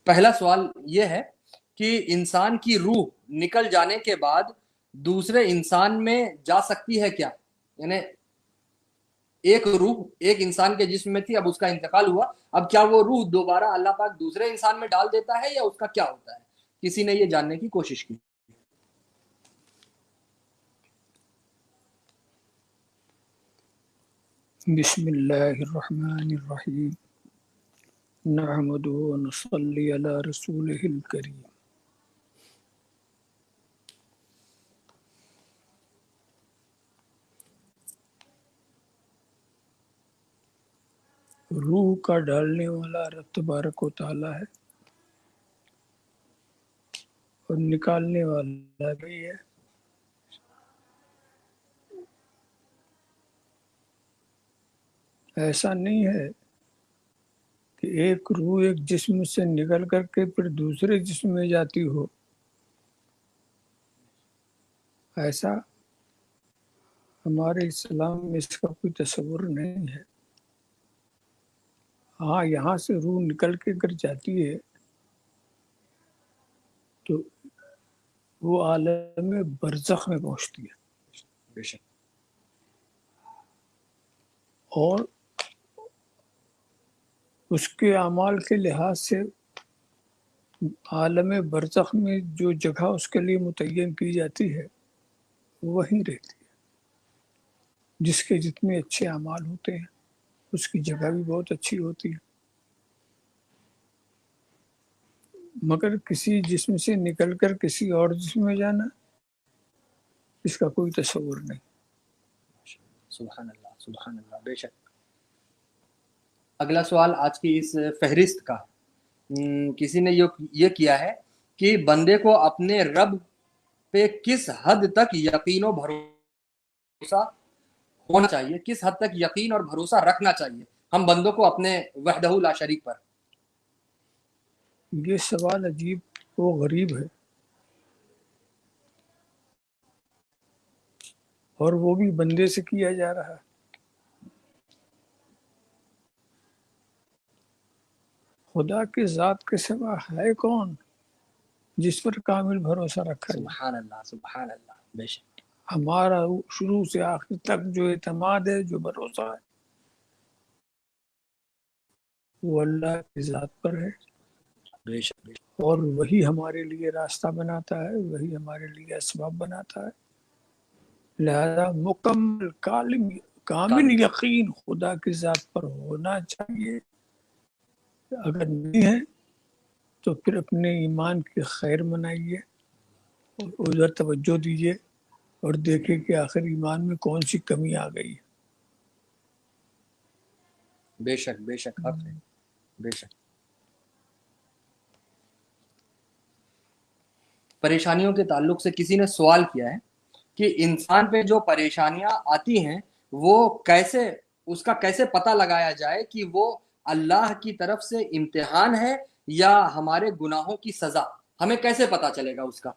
پہلا سوال یہ ہے کہ انسان کی روح نکل جانے کے بعد دوسرے انسان میں جا سکتی ہے کیا؟ یعنی ایک روح ایک انسان کے جسم میں تھی، اب اس کا انتقال ہوا، اب کیا وہ روح دوبارہ اللہ پاک دوسرے انسان میں ڈال دیتا ہے یا اس کا کیا ہوتا ہے؟ کسی نے یہ جاننے کی کوشش کی۔ بسم اللہ الرحمن الرحیم نحمده ونصلی علی رسولہ الکریم۔ روح کا ڈالنے والا رب تبارک و تعالی ہے اور نکالنے والا بھی ہے۔ ایسا نہیں ہے کہ ایک روح ایک جسم سے نکل کر کے پھر دوسرے جسم میں جاتی ہو، ایسا ہمارے اسلام میں اس کا کوئی تصور نہیں ہے۔ ہاں، یہاں سے روح نکل کے اگر جاتی ہے تو وہ عالم برزخ میں پہنچتی ہے، بے شک اور اس کے اعمال کے لحاظ سے عالم برزخ میں جو جگہ اس کے لیے متعین کی جاتی ہے وہیں رہتی ہے۔ جس کے جتنے اچھے اعمال ہوتے ہیں اس کی جگہ بھی بہت اچھی ہوتی ہے، مگر کسی جسم سے نکل کر کسی اور جسم میں جانا اس کا کوئی تصور نہیں۔ سبحان اللہ سبحان اللہ، بے شک۔ اگلا سوال آج کی اس فہرست کا، کسی نے یہ کیا ہے کہ بندے کو اپنے رب پہ کس حد تک یقین و بھروسہ ہونا چاہیے، کس حد تک یقین اور بھروسہ رکھنا چاہیے ہم بندوں کو اپنے وحدہ لا شریک پر؟ یہ سوال عجیب و غریب ہے، اور وہ بھی بندے سے کیا جا رہا ہے۔ خدا کی ذات کے سوا ہے کون جس پر کامل بھروسہ رکھا جائے؟ سبحان اللہ سبحان اللہ، بے شک۔ ہمارا شروع سے آخر تک جو اعتماد ہے، جو بھروسہ ہے، وہ اللہ کی ذات پر ہے، بے شک بے شک۔ اور وہی ہمارے لیے راستہ بناتا ہے، وہی ہمارے لیے اسباب بناتا ہے۔ لہذا مکمل کامل یقین خدا کی ذات پر ہونا چاہیے۔ اگر نہیں ہے تو پھر اپنے ایمان کی خیر منائیے اور ادھر توجہ دیجیے اور دیکھیں کہ آخر ایمان میں کون سی کمی آ گئی ہے۔ بے شک بے شک، حق ہے، بے شک۔ پریشانیوں کے تعلق سے کسی نے سوال کیا ہے کہ انسان پہ جو پریشانیاں آتی ہیں وہ کیسے، اس کا کیسے پتہ لگایا جائے کہ وہ اللہ کی طرف سے امتحان ہے یا ہمارے گناہوں کی سزا؟ ہمیں کیسے پتہ چلے گا اس کا؟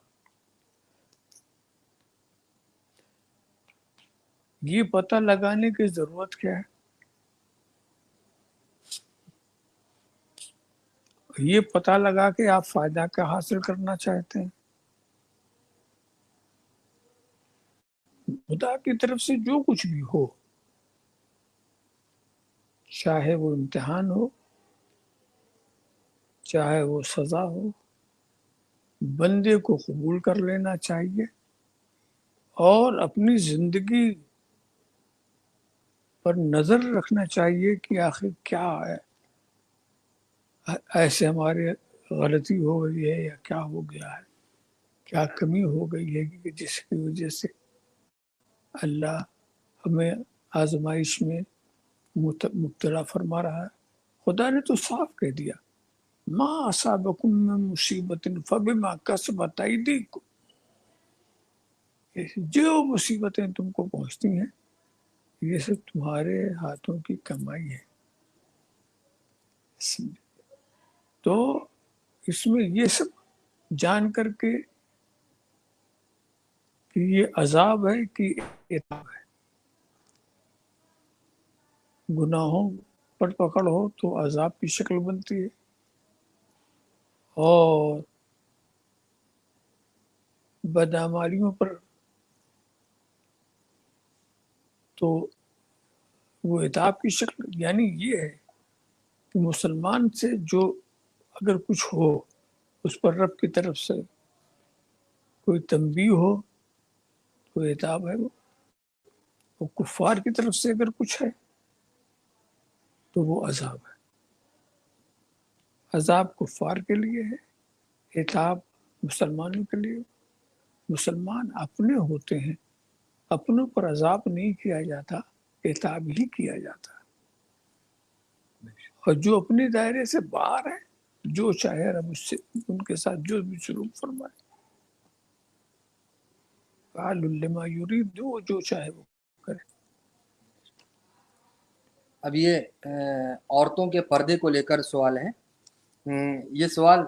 یہ پتہ لگانے کی ضرورت کیا ہے؟ یہ پتہ لگا کہ آپ فائدہ کیا حاصل کرنا چاہتے ہیں۔ خدا کی طرف سے جو کچھ بھی ہو، چاہے وہ امتحان ہو، چاہے وہ سزا ہو، بندے کو قبول کر لینا چاہیے اور اپنی زندگی پر نظر رکھنا چاہیے کہ آخر کیا ہے، ایسے ہمارے غلطی ہو گئی ہے یا کیا ہو گیا ہے، کیا کمی ہو گئی ہے کہ جس کی وجہ سے اللہ ہمیں آزمائش میں مبتلا فرما رہا ہے۔ خدا نے تو صاف کہہ دیا، ما اصابکم من مصیبت فبما کسبت ایدیکم، جو مصیبتیں تم کو پہنچتی ہیں یہ سب تمہارے ہاتھوں کی کمائی ہے۔ تو اس میں یہ سب جان کر کے کہ یہ عذاب ہے کہ عتاب ہے، گناہوں پر پکڑ ہو تو عذاب کی شکل بنتی ہے، اور بدعمالیوں پر تو وہ عتاب کی شکل، یعنی یہ ہے کہ مسلمان سے جو اگر کچھ ہو اس پر رب کی طرف سے کوئی تنبیہ ہو تو عتاب ہے وہ، اور کفار کی طرف سے اگر کچھ ہے تو وہ عذاب ہے۔ عذاب کفار کے لیے ہے، عتاب مسلمانوں کے لیے۔ مسلمان اپنے ہوتے ہیں، اپنوں پر عذاب نہیں کیا جاتا، عتاب ہی کیا جاتا ہے۔ اور جو اپنے دائرے سے باہر ہے، جو چاہے رب اس سے ان کے ساتھ جو بھی سلوک فرمائے، فعل لما یرید، جو چاہے وہ کرے۔ اب یہ عورتوں کے پردے کو لے کر سوال ہے۔ یہ سوال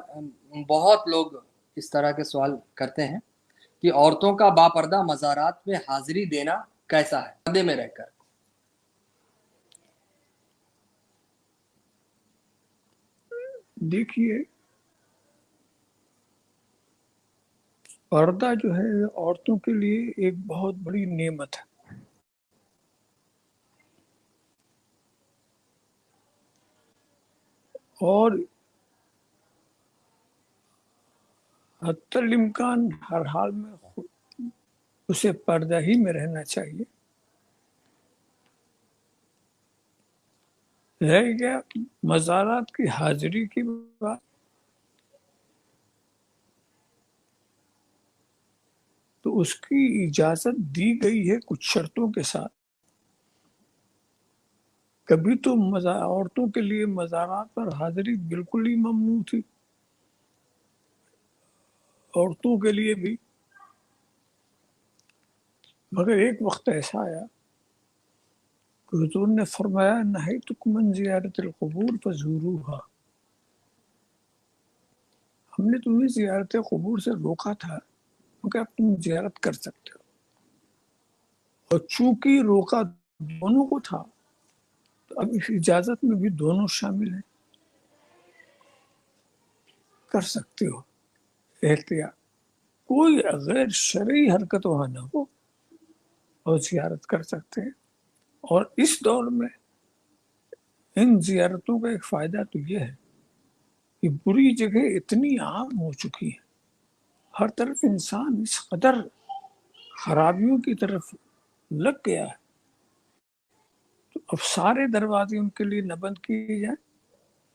بہت لوگ اس طرح کے سوال کرتے ہیں کہ عورتوں کا باپردہ مزارات میں حاضری دینا کیسا ہے پردے میں رہ کر؟ دیکھیے، پردہ جو ہے عورتوں کے لیے ایک بہت بڑی نعمت ہے، اور حتی الامکان ہر حال میں اسے پردہ ہی میں رہنا چاہیے۔ رہ گیا مزارات کی حاضری کی بات، تو اس کی اجازت دی گئی ہے کچھ شرطوں کے ساتھ۔ کبھی تو عورتوں کے لیے مزارات پر حاضری بالکل ہی ممنوع تھی، عورتوں کے لیے بھی، مگر ایک وقت ایسا آیا کہ حضور نے فرمایا نہیتکم عن زیارت القبور فزوروها، ہم نے تمہیں زیارت قبور سے روکا تھا مگر اب تم زیارت کر سکتے ہو، اور چونکہ روکا دونوں کو تھا تو اب اس اجازت میں بھی دونوں شامل ہیں، کر سکتے ہو احتیاط، کوئی غیر شرعی حرکت وہاں نہ ہو اور زیارت کر سکتے ہیں۔ اور اس دور میں ان زیارتوں کا ایک فائدہ تو یہ ہے کہ بری جگہ اتنی عام ہو چکی ہے، ہر طرف انسان اس قدر خرابیوں کی طرف لگ گیا ہے، تو اب سارے دروازے ان کے لیے نہ بند کیے جائیں۔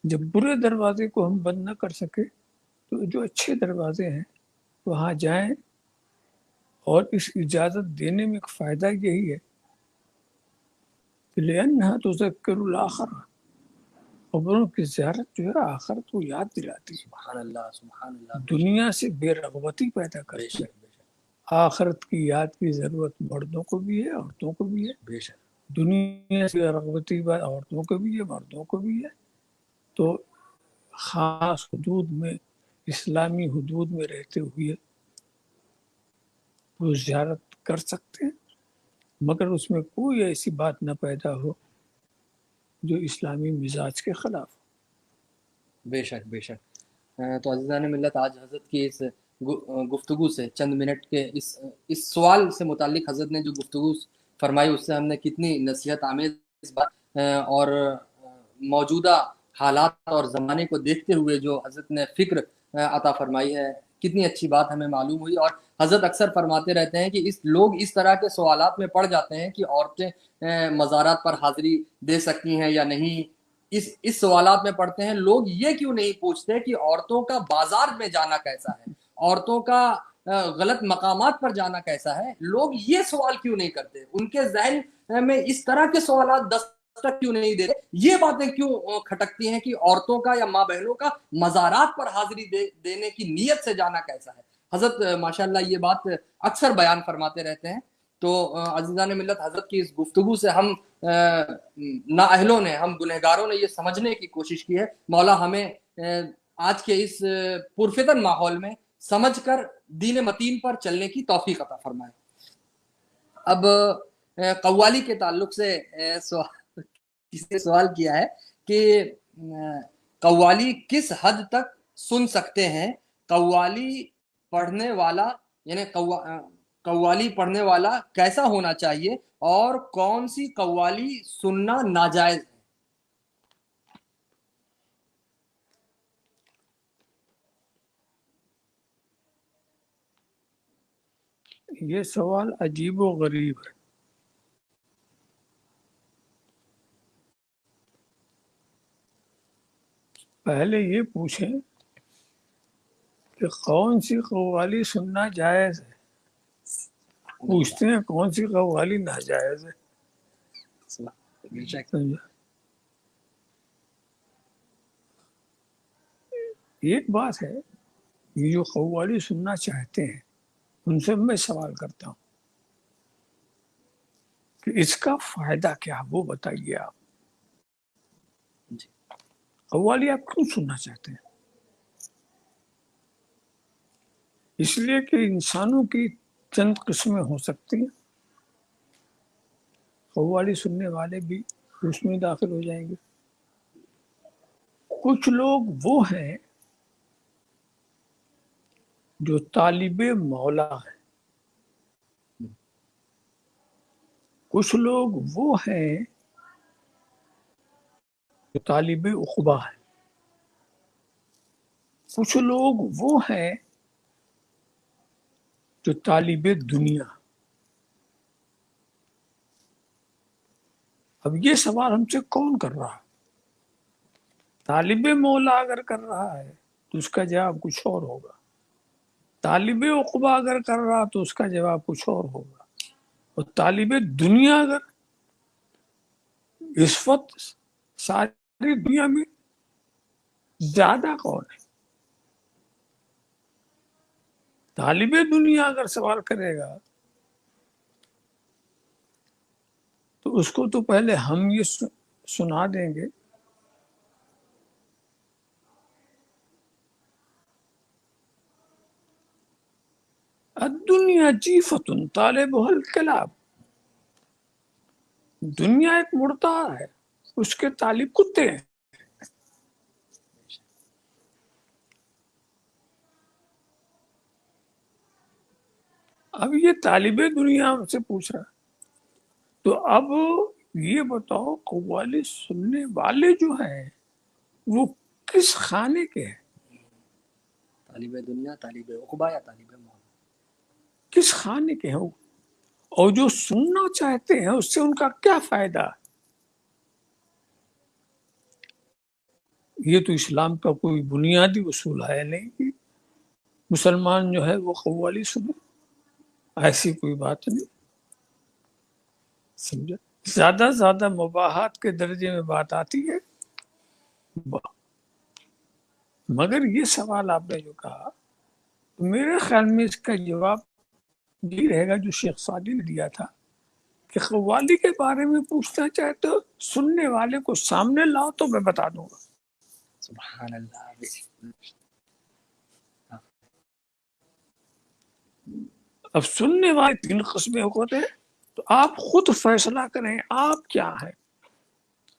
جب برے دروازے کو ہم بند نہ کر سکے تو جو اچھے دروازے ہیں وہاں جائیں، اور اس اجازت دینے میں ایک فائدہ یہی ہے کہ لأنها تذکر الآخرہ، قبروں کی زیارت جو ہے آخرت کو یاد دلاتی ہے، سبحان اللہ، سبحان اللہ، دنیا سے بے رغبتی پیدا بے کرتی ہے۔ شک، بے شک، آخرت کی یاد کی ضرورت مردوں کو بھی ہے، عورتوں کو بھی ہے، بے شک۔ دنیا سے رغبتی بات عورتوں کو بھی ہے، مردوں کو بھی ہے۔ تو خاص حدود میں، اسلامی حدود میں رہتے ہوئے وہ زیارت کر سکتے ہیں، مگر اس میں کوئی ایسی بات نہ پیدا ہو جو اسلامی مزاج کے خلاف۔ بے شک، بے شک۔ تو عزیزان ملت، آج حضرت کی اس گفتگو سے چند منٹ کے اس سوال سے متعلق حضرت نے جو گفتگو فرمائی، اس سے ہم نے کتنی نصیحت آمیز بات اور موجودہ حالات اور زمانے کو دیکھتے ہوئے جو حضرت نے فکر عطا فرمائی ہے، کتنی اچھی بات ہمیں معلوم ہوئی۔ اور حضرت اکثر فرماتے رہتے ہیں کہ لوگ اس طرح کے سوالات میں پڑ جاتے ہیں کہ عورتیں مزارات پر حاضری دے سکتی ہیں یا نہیں۔ اس سوالات میں پڑھتے ہیں، لوگ یہ کیوں نہیں پوچھتے کہ عورتوں کا بازار میں جانا کیسا ہے، عورتوں کا غلط مقامات پر جانا کیسا ہے۔ لوگ یہ سوال کیوں نہیں کرتے، ان کے ذہن میں اس طرح کے سوالات دستک کیوں نہیں دیتے، یہ باتیں کیوں کھٹکتی ہیں کہ عورتوں کا یا ماں بہنوں کا مزارات پر حاضری دینے کی نیت سے جانا کیسا ہے۔ حضرت ماشاءاللہ یہ بات اکثر بیان فرماتے رہتے ہیں۔ تو عزیزان ملت، حضرت کی اس گفتگو سے ہم نااہلوں نے، ہم گنہگاروں نے یہ سمجھنے کی کوشش کی ہے، مولا ہمیں آج کے اس پرفتن ماحول میں سمجھ کر دین متین پر چلنے کی توفیق عطا فرمائے۔ اب قوالی کے تعلق سے کسی نے سوال کیا ہے کہ قوالی کس حد تک سن سکتے ہیں قوالی پڑھنے والا یعنی قوالی پڑھنے والا کیسا ہونا چاہیے اور کون سی قوالی سننا ناجائز ہے؟ یہ سوال عجیب و غریب ہے. پہلے یہ پوچھیں کہ کون سی قوالی سننا جائز ہے، پوچھتے ہیں کون سی قوالی ناجائز ہے. سمجھا؟ ایک بات ہے، یہ جو قوالی سننا چاہتے ہیں ان سے میں سوال کرتا ہوں کہ اس کا فائدہ کیا، وہ بتائیے. آپ قوالی آپ کیوں سننا چاہتے ہیں؟ اس لیے کہ انسانوں کی چند قسمیں ہو سکتی ہیں. قوالی سننے والے بھی اس میں داخل ہو جائیں گے. کچھ لوگ وہ ہیں جو طالب مولا ہیں، کچھ لوگ وہ ہیں جو طالب عقبہ ہیں، کچھ لوگ وہ ہیں جو طالب دنیا. اب یہ سوال ہم سے کون کر رہا ہے؟ طالب مولا اگر کر رہا ہے تو اس کا جواب کچھ اور ہوگا، طالب عقبہ اگر کر رہا تو اس کا جواب کچھ اور ہوگا، اور طالب دنیا اگر اس وقت ساری دنیا میں زیادہ کون ہے؟ طالب دنیا اگر سوال کرے گا تو اس کو تو پہلے ہم یہ سنا دیں گے الدنیا جیفت طالبها الکلاب، دنیا ایک مردہ ہے، اس کے طالب کتے ہیں. اب یہ طالب دنیا ہم سے پوچھ رہا ہے تو اب یہ بتاؤ قوالی سننے والے جو ہیں وہ کس خانے کے ہیں؟ طالب دنیا، طالب عقبہ یا طالب مولا؟ کس خانے کے ہیں وہ؟ اور جو سننا چاہتے ہیں اس سے ان کا کیا فائدہ ہے؟ یہ تو اسلام کا کوئی بنیادی اصول ہے نہیں کہ مسلمان جو ہے وہ قوالی سنے، ایسی کوئی بات نہیں. سمجھا؟ زیادہ زیادہ مباحات کے درجے میں بات آتی ہے. مگر یہ سوال آپ نے جو کہا میرے خیال میں اس کا جواب یہ رہے گا جو شیخ سعدی نے دیا تھا کہ قوالی کے بارے میں پوچھنا چاہے تو سننے والے کو سامنے لاؤ تو میں بتا دوں گا. سبحان اللہ. اب سننے والے تین قسمیں ہوتے ہیں تو آپ خود فیصلہ کریں آپ کیا ہیں.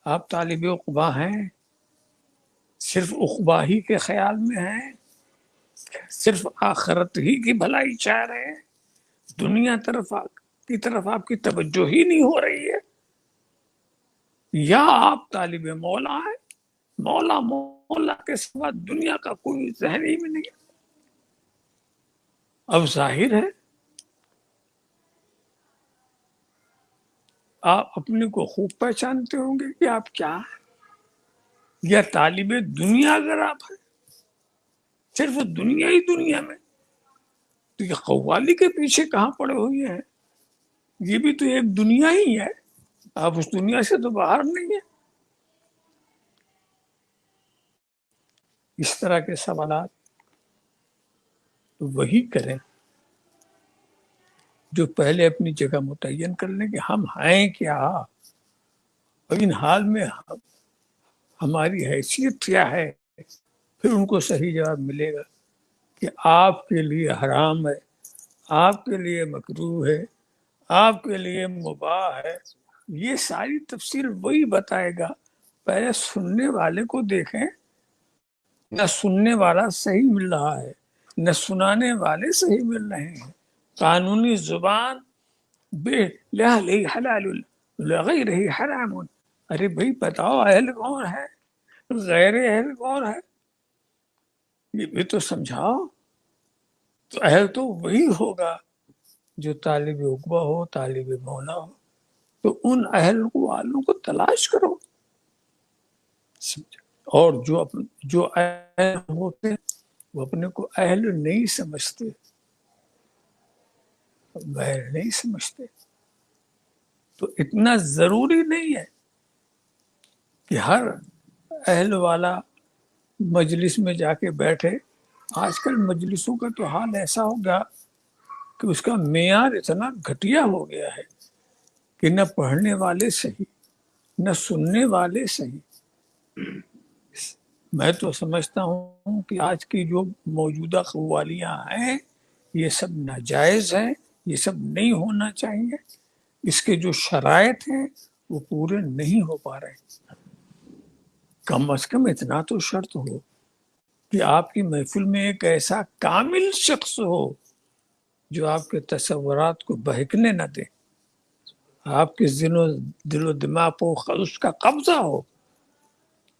آپ طالب عقبہ ہیں، صرف عقبہ ہی کے خیال میں ہیں، صرف آخرت ہی کی بھلائی چاہ رہے ہیں، دنیا کی طرف آپ کی توجہ ہی نہیں ہو رہی ہے، یا آپ طالب مولا ہیں، مولا کے سوا دنیا کا کوئی ذہن ہی میں نہیں ہے. اب ظاہر ہے آپ اپنے کو خوب پہچانتے ہوں گے کہ آپ کیا ہیں. یا طالب دنیا اگر آپ ہیں، صرف دنیا ہی دنیا میں، تو یہ قوالی کے پیچھے کہاں پڑے ہوئے ہیں؟ یہ بھی تو ایک دنیا ہی ہے، آپ اس دنیا سے تو باہر نہیں ہیں. اس طرح کے سوالات تو وہی کریں جو پہلے اپنی جگہ متعین کر لیں کہ ہم ہیں کیا، اور ان حال میں ہماری حیثیت کیا ہے. پھر ان کو صحیح جواب ملے گا کہ آپ کے لیے حرام ہے، آپ کے لیے مکروہ ہے، آپ کے لیے مباح ہے. یہ ساری تفصیل وہی بتائے گا. پہلے سننے والے کو دیکھیں نہ سننے والا صحیح مل رہا ہے، نہ سنانے والے صحیح مل رہے ہیں، قانونی زبان بے لہل حلال لغیر ہی حرام۔ ارے بھائی بتاؤ اہل کون ہے، غیر اہل کون ہے، یہ بھی تو سمجھاؤ۔ تو اہل تو وہی ہوگا جو طالب عقبہ ہو، طالب مولا ہو، تو ان اہل والوں کو تلاش کرو۔ اور جو اہل ہوتے ہیں وہ اپنے کو اہل نہیں سمجھتے، غیر نہیں سمجھتے۔ تو اتنا ضروری نہیں ہے کہ ہر اہل والا مجلس میں جا کے بیٹھے۔ آج کل مجلسوں کا تو حال ایسا ہو گیا کہ اس کا معیار اتنا گھٹیا ہو گیا ہے کہ نہ پڑھنے والے صحیح، نہ سننے والے صحیح۔ میں تو سمجھتا ہوں کہ آج کی جو موجودہ قوالیاں ہیں یہ سب ناجائز ہیں، یہ سب نہیں ہونا چاہیے۔ اس کے جو شرائط ہیں وہ پورے نہیں ہو پا رہے۔ کم از کم اتنا تو شرط ہو کہ آپ کی محفل میں ایک ایسا کامل شخص ہو جو آپ کے تصورات کو بہکنے نہ دے، آپ کے دل و دماغ پر اس کا قبضہ ہو،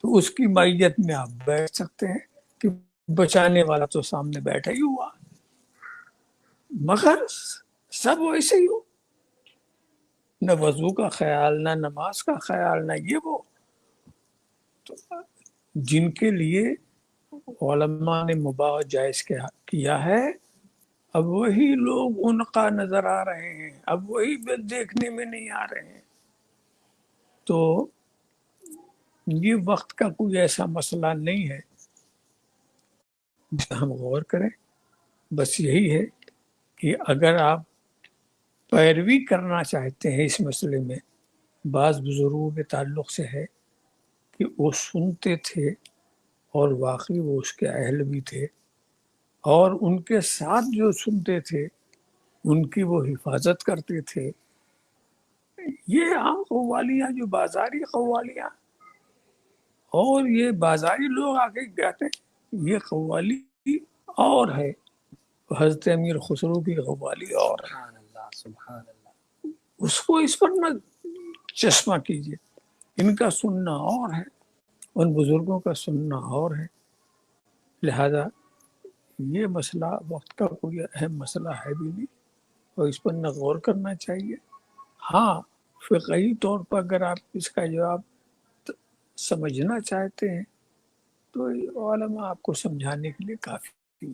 تو اس کی معیت میں آپ بیٹھ سکتے ہیں کہ بچانے والا تو سامنے بیٹھا ہی ہوا۔ مگر سب ویسے ہی ہو، نہ وضو کا خیال، نہ نماز کا خیال، نہ یہ وہ۔ تو جن کے لیے علماء نے مباح جائز کیا ہے، اب وہی لوگ ان کا نظر آ رہے ہیں، اب وہی دیکھنے میں نہیں آ رہے ہیں۔ تو یہ وقت کا کوئی ایسا مسئلہ نہیں ہے جس پر ہم غور کریں۔ بس یہی ہے کہ اگر آپ پیروی کرنا چاہتے ہیں اس مسئلے میں، بعض بزرگوں کے تعلق سے ہے کہ وہ سنتے تھے اور واقعی وہ اس کے اہل بھی تھے، اور ان کے ساتھ جو سنتے تھے ان کی وہ حفاظت کرتے تھے۔ یہ عام قوالیاں جو بازاری قوالیاں، اور یہ بازاری لوگ آ کے کہتے ہیں یہ قوالی اور ہے، حضرت امیر خسرو کی قوالی اور ہے۔ سبحان اللہ، سبحان اللہ۔ اس کو اس پر نہ چشمہ کیجیے، ان کا سننا اور ہے، ان بزرگوں کا سننا اور ہے۔ لہذا یہ مسئلہ وقت کا کوئی اہم مسئلہ ہے بھی نہیں، اور اس پر نہ غور کرنا چاہیے۔ ہاں، فقہی طور پر اگر آپ اس کا جواب سمجھنا چاہتے ہیں تو علماء آپ کو سمجھانے کے لیے کافی۔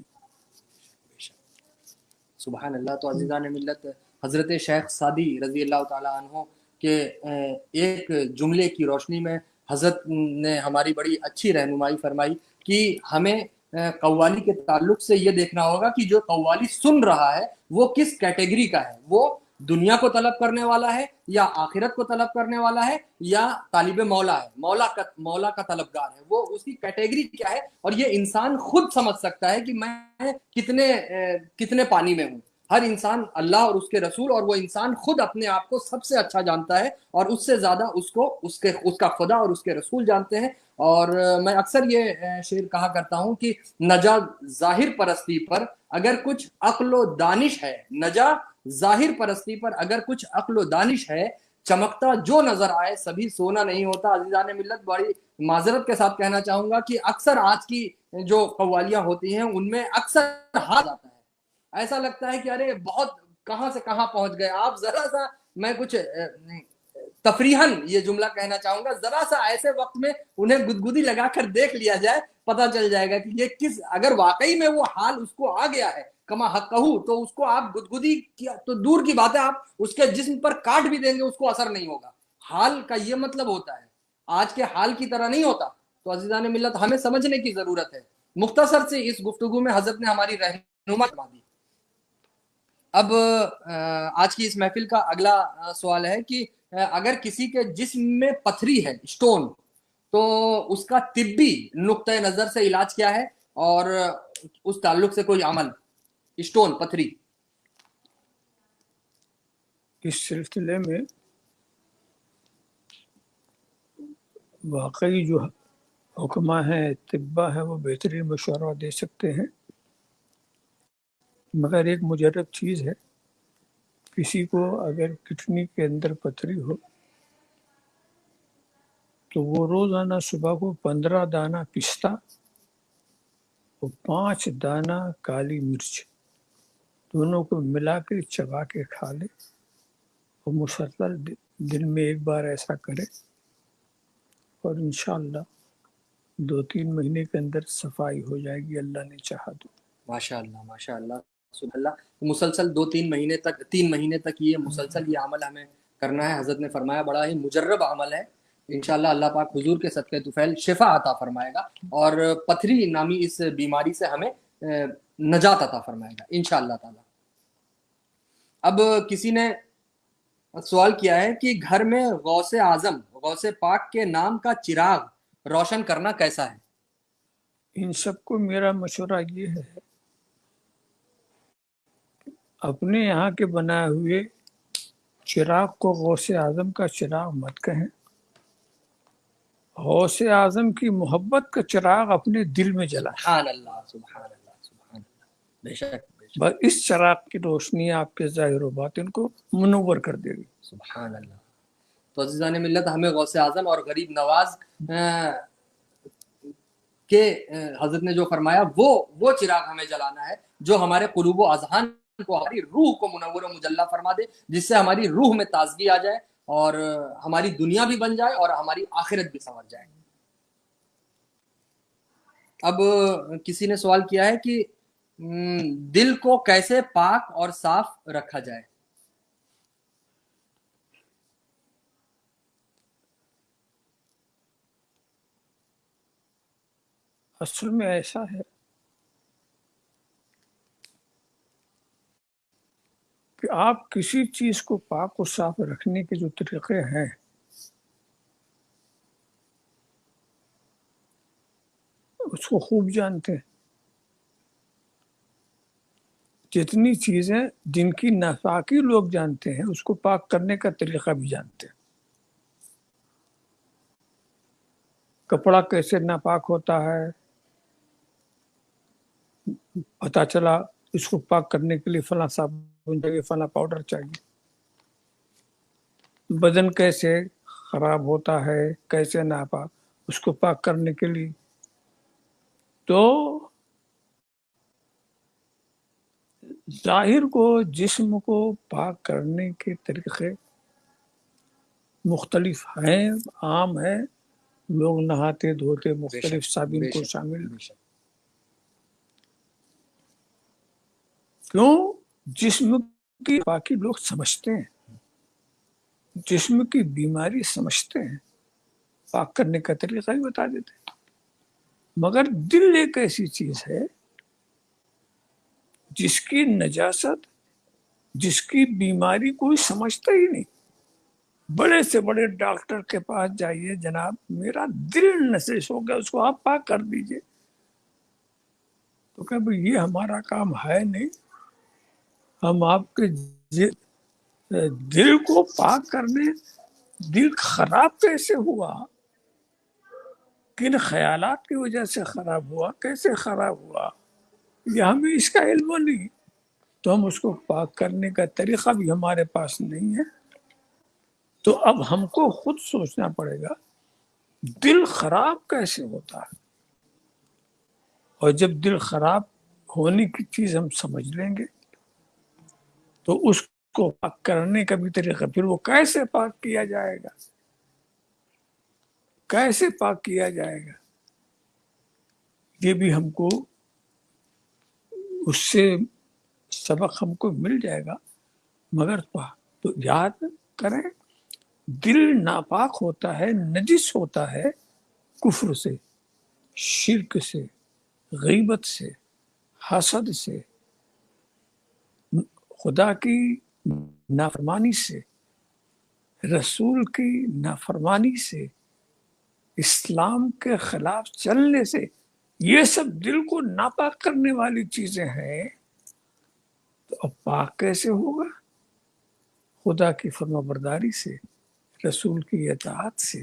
سبحان اللہ۔ تو عزیزان ملت، حضرت شیخ سعدی رضی اللہ تعالیٰ عنہ کے ایک جملے کی روشنی میں حضرت نے ہماری بڑی اچھی رہنمائی فرمائی کہ ہمیں قوالی کے تعلق سے یہ دیکھنا ہوگا کہ جو قوالی سن رہا ہے وہ کس کیٹیگری کا ہے، وہ دنیا کو طلب کرنے والا ہے یا آخرت کو طلب کرنے والا ہے یا طالب مولا ہے، مولا کا طلبگار ہے، وہ اس کی کیٹیگری کیا ہے۔ اور یہ انسان خود سمجھ سکتا ہے کہ میں کتنے پانی میں ہوں۔ ہر انسان اللہ اور اس کے رسول، اور وہ انسان خود اپنے آپ کو سب سے اچھا جانتا ہے، اور اس سے زیادہ اس کا خدا اور اس کے رسول جانتے ہیں۔ اور میں اکثر یہ شعر کہا کرتا ہوں کہ نجا ظاہر پرستی پر اگر کچھ عقل و دانش ہے، نجا ظاہر پرستی پر اگر کچھ عقل و دانش ہے، چمکتا جو نظر آئے سبھی سونا نہیں ہوتا۔ عزیزان ملت، بڑی معذرت کے ساتھ کہنا چاہوں گا کہ اکثر آج کی جو قوالیاں ہوتی ہیں ان میں اکثر ہاتھ آتا ہے، ایسا لگتا ہے کہ ارے بہت کہاں سے کہاں پہنچ گئے آپ۔ ذرا سا میں کچھ تفریحاً یہ جملہ کہنا چاہوں گا، ذرا سا ایسے وقت میں انہیں گدگدی لگا کر دیکھ لیا جائے، پتہ چل جائے گا کہ یہ اگر واقعی میں وہ حال اس کو آ گیا ہے کما حق کہوں، تو اس کو آپ گدگدی کیا تو دور کی بات ہے، آپ اس کے جسم پر کاٹ بھی دیں گے اس کو اثر نہیں ہوگا۔ حال کا یہ مطلب ہوتا ہے، آج کے حال کی طرح نہیں ہوتا۔ تو عزیزان ملت، ہمیں سمجھنے کی ضرورت ہے۔ مختصر سے اس گفتگو میں حضرت نے ہماری رہنما فرما دی۔ اب آج کی اس محفل کا اگلا سوال ہے کہ اگر کسی کے جسم میں پتھری ہے، اسٹون، تو اس کا طبی نقطۂ نظر سے علاج کیا ہے، اور اس تعلق سے کوئی عمل؟ اسٹون، پتھری، اس سلسلے میں واقعی جو حکمہ ہیں، طبہ ہیں، وہ بہترین مشورہ دے سکتے ہیں، مگر ایک مجرب چیز ہے، کسی کو اگر کڈنی کے اندر پتھری ہو تو وہ روزانہ صبح کو 15 دانہ پستہ اور 5 دانہ کالی مرچ دونوں کو ملا کے چبا کے کھا لے، اور مسلسل دن میں ایک بار ایسا کرے، اور انشاءاللہ 2-3 مہینے کے اندر صفائی ہو جائے گی، اللہ نے چاہا تو۔ ماشاء اللہ ماشاء اللہ سبحان اللہ۔ مسلسل 3 مہینے تک یہ مسلسل یہ عمل ہمیں کرنا ہے۔ حضرت نے فرمایا بڑا ہی مجرب عمل ہے، انشاءاللہ اللہ پاک حضور کے صدقے طفیل شفا عطا فرمائے گا، اور پتھری نامی اس بیماری سے ہمیں نجات عطا فرمائے گا انشاءاللہ تعالی۔ اب کسی نے سوال کیا ہے کہ گھر میں غوث اعظم غوث پاک کے نام کا چراغ روشن کرنا کیسا ہے؟ ان سب کو میرا مشورہ یہ ہے، اپنے یہاں کے بنائے ہوئے چراغ کو غوث اعظم کا چراغ مت کہیں، غوث اعظم کی محبت کا چراغ اپنے دل میں جلائیں، سبحان اللہ سبحان اللہ سبحان اللہ، بے شک بے شک، بس اس چراغ کی روشنی آپ کے ظاہر و باطن کو منور کر دے گی۔ سبحان اللہ۔ تو عزیزان ملت، ہمیں غوث اعظم اور غریب نواز کہ حضرت نے جو فرمایا وہ چراغ ہمیں جلانا ہے جو ہمارے قلوب و اذہان کو، ہماری روح کو منور و مجلہ فرما دے، جس سے ہماری روح میں تازگی آ جائے اور ہماری دنیا بھی بن جائے اور ہماری آخرت بھی سنور جائے۔ اب کسی نے سوال کیا ہے کہ دل کو کیسے پاک اور صاف رکھا جائے؟ اصل میں ایسا ہے کہ آپ کسی چیز کو پاک و صاف رکھنے کے جو طریقے ہیں اس کو خوب جانتے ہیں، جتنی چیزیں جن کی ناپاکی لوگ جانتے ہیں اس کو پاک کرنے کا طریقہ بھی جانتے ہیں۔ کپڑا کیسے ناپاک ہوتا ہے، پتہ چلا اس کو پاک کرنے کے لیے فلاں صابن چاہیے، فلاں پاؤڈر چاہیے۔ بدن کیسے خراب ہوتا ہے، کیسے ناپاک، اس کو پاک کرنے کے لیے تو ظاہر کو، جسم کو پاک کرنے کے طریقے مختلف ہیں، عام ہیں، لوگ نہاتے دھوتے مختلف صابن کو شامل، کیوں؟ جسم کی پاکی لوگ سمجھتے ہیں، جسم کی بیماری سمجھتے ہیں، پاک کرنے کا طریقہ ہی بتا دیتے ہیں۔ مگر دل ایک ایسی چیز ہے جس کی نجاست، جس کی بیماری کوئی سمجھتا ہی نہیں۔ بڑے سے بڑے ڈاکٹر کے پاس جائیے، جناب میرا دل نزش ہو گیا، اس کو آپ پاک کر دیجئے، تو کہ بھئی یہ ہمارا کام ہے نہیں، ہم آپ کے دل کو پاک کرنے، دل خراب کیسے ہوا، کن خیالات کی وجہ سے خراب ہوا، کیسے خراب ہوا، یہ ہمیں اس کا علم نہیں، تو ہم اس کو پاک کرنے کا طریقہ بھی ہمارے پاس نہیں ہے۔ تو اب ہم کو خود سوچنا پڑے گا دل خراب کیسے ہوتا ہے، اور جب دل خراب ہونے کی چیز ہم سمجھ لیں گے تو اس کو پاک کرنے کا بھی طریقہ، پھر وہ کیسے پاک کیا جائے گا، کیسے پاک کیا جائے گا، یہ بھی ہم کو اس سے سبق ہم کو مل جائے گا۔ مگر تو یاد کریں، دل ناپاک ہوتا ہے، نجس ہوتا ہے کفر سے، شرک سے، غیبت سے، حسد سے، خدا کی نافرمانی سے، رسول کی نافرمانی سے، اسلام کے خلاف چلنے سے، یہ سب دل کو ناپاک کرنے والی چیزیں ہیں۔ تو اب پاک کیسے ہوگا؟ خدا کی فرما برداری سے، رسول کی اطاعت سے،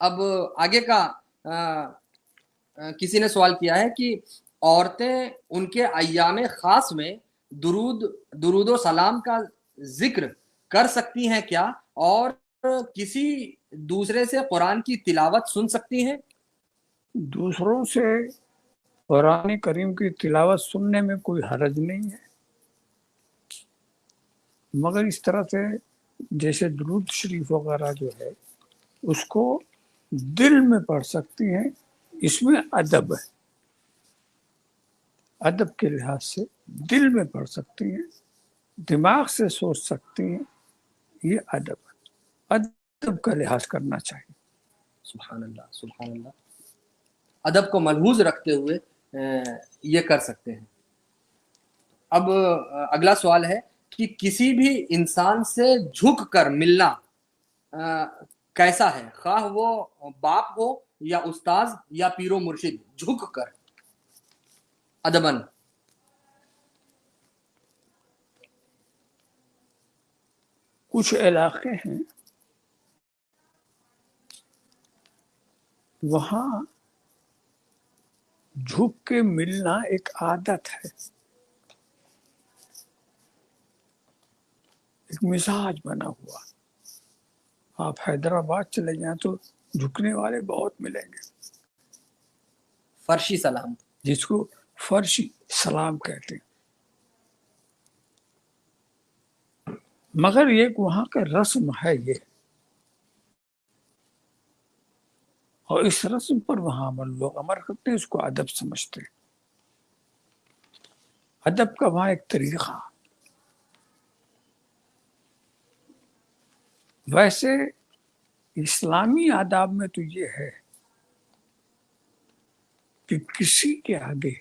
اب آگے کا کسی نے سوال کیا ہے کہ عورتیں ان کے ایام خاص میں درود و سلام کا ذکر کر سکتی ہیں کیا، اور کسی دوسرے سے قرآن کی تلاوت سن سکتی ہیں؟ دوسروں سے قرآن کریم کی تلاوت سننے میں کوئی حرج نہیں ہے، مگر اس طرح سے جیسے درود شریف وغیرہ جو ہے اس کو دل میں پڑھ سکتی ہیں، اس میں ادب ہے، ادب کے لحاظ سے دل میں پڑھ سکتی ہیں، دماغ سے سوچ سکتی ہیں، یہ ادب ہے، ادب کا لحاظ کرنا چاہیے۔ سبحان اللہ، سبحان اللہ، ادب کو ملحوظ رکھتے ہوئے یہ کر سکتے ہیں۔ اب اگلا سوال ہے کہ کسی بھی انسان سے جھک کر ملنا کیسا ہے، خواہ وہ باپ ہو یا استاذ یا پیر و مرشد، جھک کر ادبن؟ کچھ علاقے ہیں وہاں جھک کے ملنا ایک عادت ہے، ایک مزاج بنا ہوا۔ آپ حیدرآباد چلے جائیں تو جھکنے والے بہت ملیں گے، فرشی سلام، جس کو فرشی سلام کہتے ہیں، مگر ایک وہاں کا رسم ہے یہ، اور اس رسم پر وہاں لوگ عمل کرتے ہیں، اس کو ادب سمجھتے ہیں۔ ادب کا وہاں ایک طریقہ، ویسے اسلامی آداب میں تو یہ ہے کہ کسی کے آگے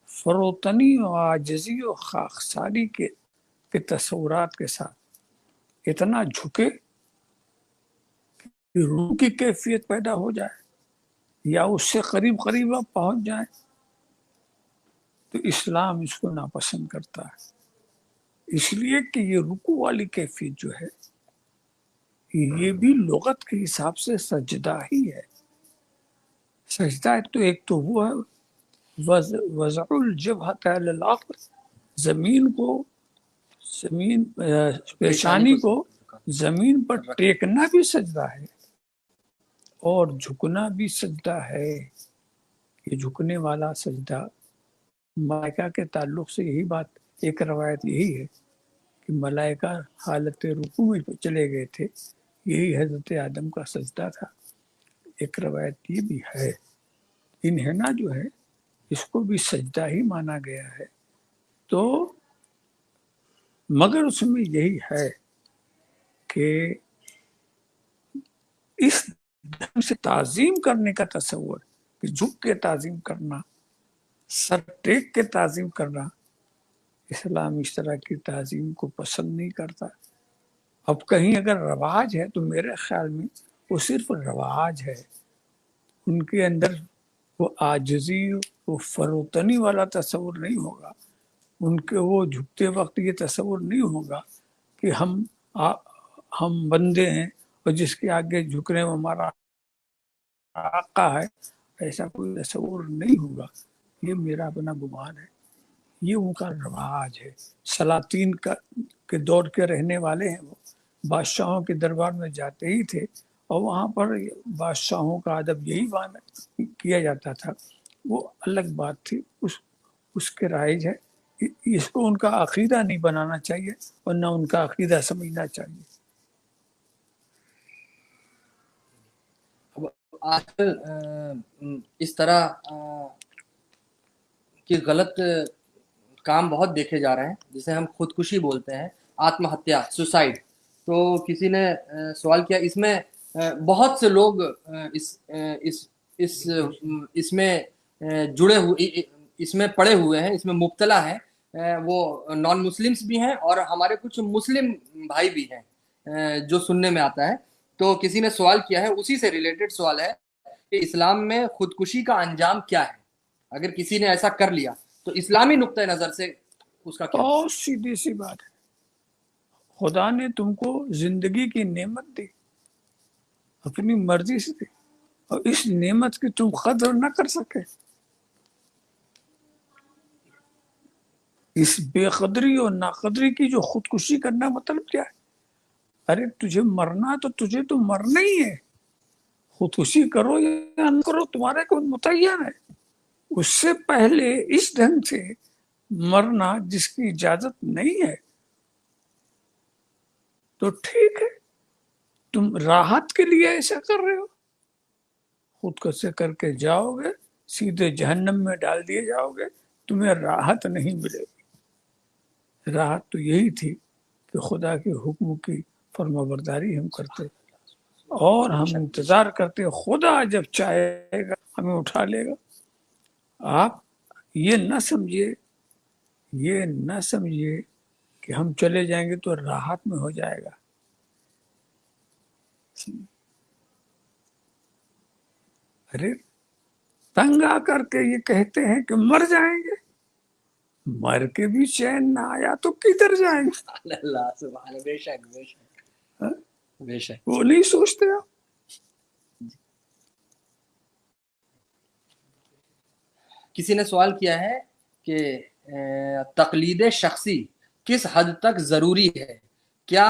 فروتنی و عاجزی و خاکساری کے تصورات کے ساتھ اتنا جھکے کہ روح کی کیفیت پیدا ہو جائے یا اس سے قریب قریب آپ پہنچ جائیں، تو اسلام اس کو ناپسند کرتا ہے، اس لیے کہ یہ رکوع والی کیفیت جو ہے یہ بھی لغت کے حساب سے سجدہ ہی ہے۔ سجدہ تو وہ ہے وضع الجبہۃ علی الارض، زمین پیشانی کو زمین پر ٹیکنا بھی سجدہ ہے، اور جھکنا بھی سجدہ ہے۔ یہ جھکنے والا سجدہ ملائکہ کے تعلق سے یہی بات، ایک روایت یہی ہے کہ ملائکہ حالت رکوع میں چلے گئے تھے، یہی حضرت آدم کا سجدہ تھا۔ ایک روایت یہ بھی ہے، انحنا جو ہے اس کو بھی سجدہ ہی مانا گیا ہے، تو مگر اس میں یہی ہے کہ اس ڈھنگ سے تعظیم کرنے کا تصور، کہ جھک کے تعظیم کرنا، سر ٹیک کے تعظیم کرنا، اسلام اس طرح کی تعظیم کو پسند نہیں کرتا۔ اب کہیں اگر رواج ہے تو میرے خیال میں وہ صرف رواج ہے، ان کے اندر وہ عاجزی، وہ فروتنی والا تصور نہیں ہوگا، ان کے وہ جھکتے وقت یہ تصور نہیں ہوگا کہ ہم بندے ہیں اور جس کے آگے جھک رہے ہیں وہ ہمارا آقا ہے، ایسا کوئی تصور نہیں ہوگا۔ یہ میرا اپنا گمان ہے، یہ ان کا رواج ہے۔ سلاطین کے دور کے رہنے والے ہیں، وہ بادشاہوں کے دربار میں جاتے ہی تھے، اور وہاں پر بادشاہوں کا ادب یہی کیا جاتا تھا، وہ الگ بات تھی، اس کے رائج ہے۔ اس کو ان کا عقیدہ نہیں بنانا چاہیے اور نہ ان کا عقیدہ سمجھنا چاہیے۔ آج کل اس طرح کہ غلط کام بہت دیکھے جا رہے ہیں، جسے ہم خودکشی بولتے ہیں، آتم ہتیا، سوسائڈ۔ تو کسی نے سوال کیا، اس میں بہت سے لوگ اس میں جڑے ہوئے، اس میں پڑے ہوئے ہیں، اس میں مبتلا ہیں، وہ نان مسلمس بھی ہیں اور ہمارے کچھ مسلم بھائی بھی ہیں، جو سننے میں آتا ہے۔ تو کسی نے سوال کیا ہے، اسی سے ریلیٹڈ سوال ہے کہ اسلام میں خودکشی کا انجام کیا ہے؟ اگر کسی نے ایسا کر لیا تو اسلامی نقطہ نظر سے اس کا کیا؟ بہت سیدھی سی بات ہے، خدا نے تم کو زندگی کی نعمت دی، اپنی مرضی سے دی اور اس نعمت کی تم قدر نہ کر سکے. اس بے قدری اور ناقدری کی جو خودکشی کرنا مطلب کیا ہے؟ ارے تجھے مرنا تو تجھے تو مرنا ہی ہے، خودکشی کرو یا نہ کرو تمہارے کو متعین ہے. اس سے پہلے اس ڈھنگ سے مرنا جس کی اجازت نہیں ہے تو ٹھیک ہے، تم راحت کے لیے ایسا کر رہے ہو، خودکشی کر کے جاؤ گے سیدھے جہنم میں ڈال دیے جاؤ گے، تمہیں راحت نہیں ملے گی. راحت تو یہی تھی کہ خدا کے حکم کی فرما برداری ہم کرتے اور ہم انتظار کرتے خدا جب چاہے گا ہمیں اٹھا لے گا. آپ یہ نہ سمجھیے کہ ہم چلے جائیں گے تو راحت میں ہو جائے گا. ارے تنگ آ کر کے یہ کہتے ہیں کہ مر جائیں گے، مر کے بھی چین نہ آیا تو کدھر جائیں گے؟ اللہ سبحان اللہ، بے شک بے شک ہاں؟ بے شک. وہ نہیں سوچتے آپ. کسی نے سوال کیا ہے کہ تقلید شخصی کس حد تک ضروری ہے؟ کیا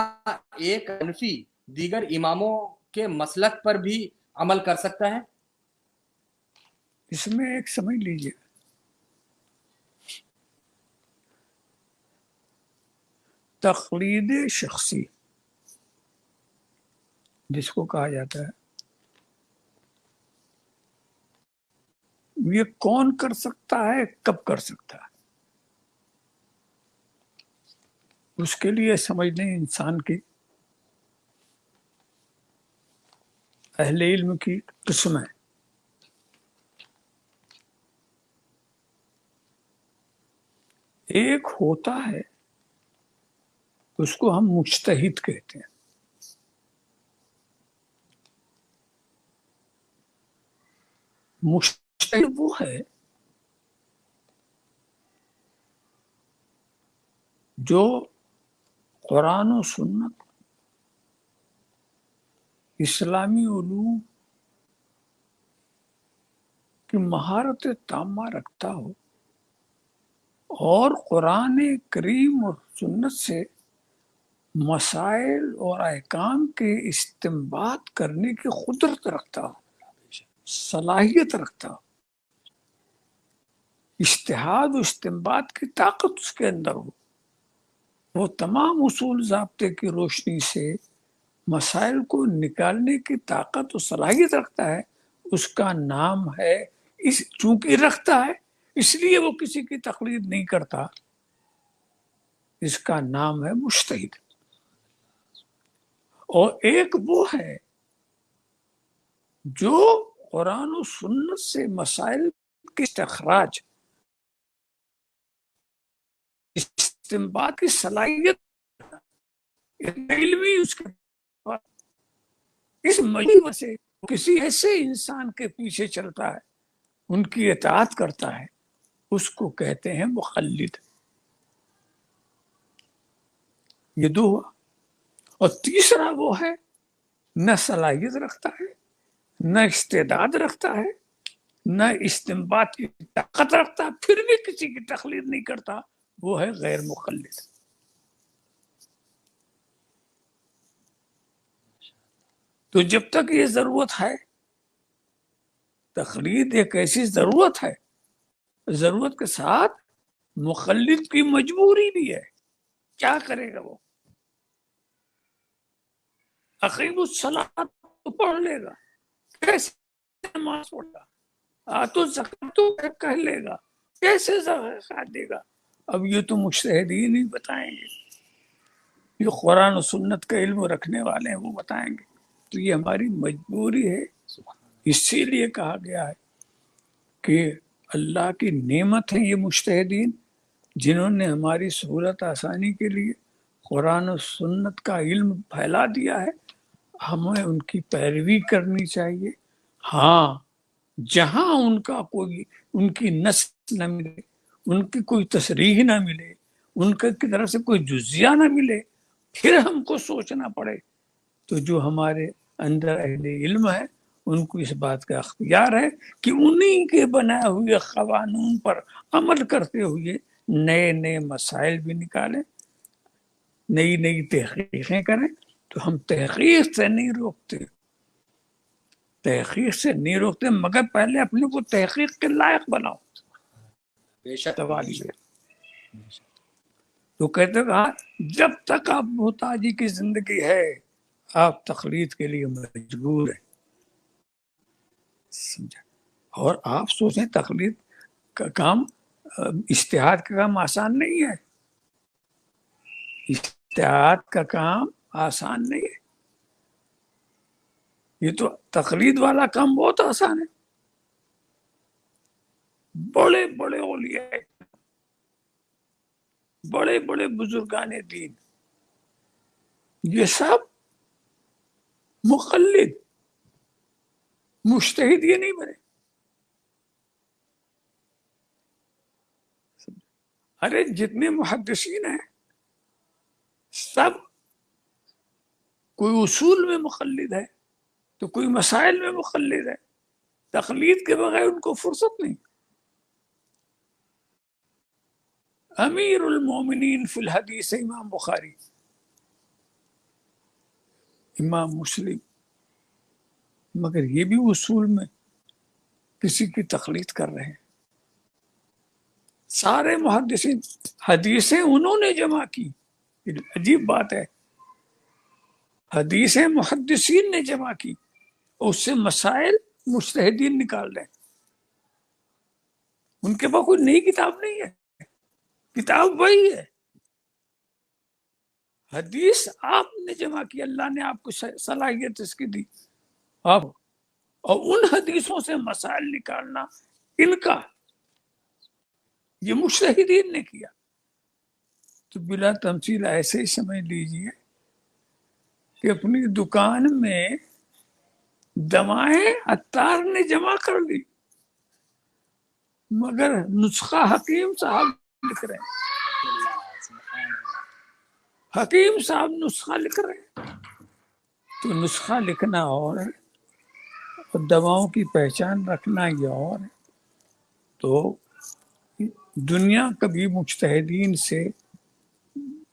ایک حنفی دیگر اماموں کے مسلک پر بھی عمل کر سکتا ہے؟ اس میں ایک سمجھ لیجیے، تقلید شخصی جس کو کہا جاتا ہے، یہ کون کر سکتا ہے، کب کر سکتا ہے؟ اس کے لیے سمجھنے انسان کی اہل علم کی قسم ہے. ایک ہوتا ہے اس کو ہم مجتہد کہتے ہیں. مجتہد وہ ہے جو قرآن و سنت، اسلامی علوم کی مہارت تامہ رکھتا ہو اور قرآن کریم اور سنت سے مسائل اور احکام کے استنباط کرنے کی قدرت رکھتا ہو، صلاحیت رکھتا ہو، اجتہاد و استنباط کی طاقت اس کے اندر ہو، وہ تمام اصول ضابطے کی روشنی سے مسائل کو نکالنے کی طاقت و صلاحیت رکھتا ہے. اس کا نام ہے، چونکہ رکھتا ہے اس لیے وہ کسی کی تقلید نہیں کرتا، اس کا نام ہے مجتہد. اور ایک وہ ہے جو قرآن و سنت سے مسائل کے استخراج، استنباط کی صلاحیت علمی اس کے پاس، اس مجموعے سے کسی ایسے انسان کے پیچھے چلتا ہے، ان کی اطاعت کرتا ہے، اس کو کہتے ہیں مقلد. یہ دو ہوا. اور تیسرا وہ ہے نہ صلاحیت رکھتا ہے، نہ استعداد رکھتا ہے، نہ استنباط کی طاقت رکھتا، پھر بھی کسی کی تقلید نہیں کرتا، وہ ہے غیر مقلد. تو جب تک یہ ضرورت ہے، تقلید ایک ایسی ضرورت ہے، ضرورت کے ساتھ مقلد کی مجبوری بھی ہے. کیا کرے گا وہ؟ اقیم الصلاۃ تو پڑھ لے گا، کیسے نماز پڑھا، آتو زکات تو کہہ لے گا، کیسے زکات دے گا؟ اب یہ تو مجتہدین ہی بتائیں گے، یہ قرآن و سنت کا علم رکھنے والے ہیں وہ بتائیں گے. تو یہ ہماری مجبوری ہے. اسی لیے کہا گیا ہے کہ اللہ کی نعمت ہے یہ مجتہدین، جنہوں نے ہماری سہولت آسانی کے لیے قرآن و سنت کا علم پھیلا دیا ہے. ہمیں ان کی پیروی کرنی چاہیے. ہاں جہاں ان کی نص نہ ملے، ان کی کوئی تصریح نہ ملے، ان کی طرف سے کوئی جزیہ نہ ملے، پھر ہم کو سوچنا پڑے. تو جو ہمارے اندر اہل علم ہے ان کو اس بات کا اختیار ہے کہ انہی کے بنائے ہوئے قوانین پر عمل کرتے ہوئے نئے نئے مسائل بھی نکالیں، نئی نئی تحقیقیں کریں۔ تو ہم تحقیق سے نہیں روکتے، تحقیق سے نہیں روکتے، مگر پہلے اپنے کو تحقیق کے لائق بناؤ۔ بے شک سوال بے یہ شک بے شک۔ تو کہتے کہا جب تک آپ محتاجی کی زندگی ہے آپ تقلید کے لیے مجبور ہیں، سمجھا؟ اور آپ سوچیں تقلید کا کام، اجتہاد کا کام آسان نہیں ہے، اجتہاد کا کام آسان نہیں ہے، یہ تو تقلید والا کام بہت آسان ہے۔ بڑے بڑے اولیاء، بڑے بڑے بزرگان دین، یہ سب مقلد، مجتہد یہ نہیں بنے۔ ارے جتنے محدثین ہیں سب کوئی اصول میں مقلد ہے تو کوئی مسائل میں مقلد ہے، تقلید کے بغیر ان کو فرصت نہیں۔ امیر المومنین فی الحدیث امام بخاری، امام مسلم، مگر یہ بھی اصول میں کسی کی تقلید کر رہے ہیں۔ سارے محدثین حدیثیں انہوں نے جمع کی، عجیب بات ہے، حدیثیں محدثین نے جمع کی اور اس سے مسائل مجتہدین نکال رہے ہیں۔ ان کے پاس کوئی نئی کتاب نہیں ہے، کتاب وہی ہے، حدیث آپ نے جمع کی، اللہ نے آپ کو صلاحیت اس کی دی آپ، اور ان حدیثوں سے مسائل نکالنا ان کا، یہ مجتہدین نے کیا۔ تو بلا تمثیل ایسے ہی سمجھ لیجئے کہ اپنی دکان میں دوائیں عطار نے جمع کر لی مگر نسخہ حکیم صاحب لکھ رہے ہیں، حکیم صاحب نسخہ لکھ رہے ہیں۔ تو نسخہ لکھنا اور ہے اور دواؤں کی پہچان رکھنا یہ اور ہے۔ تو دنیا کبھی مجتہدین سے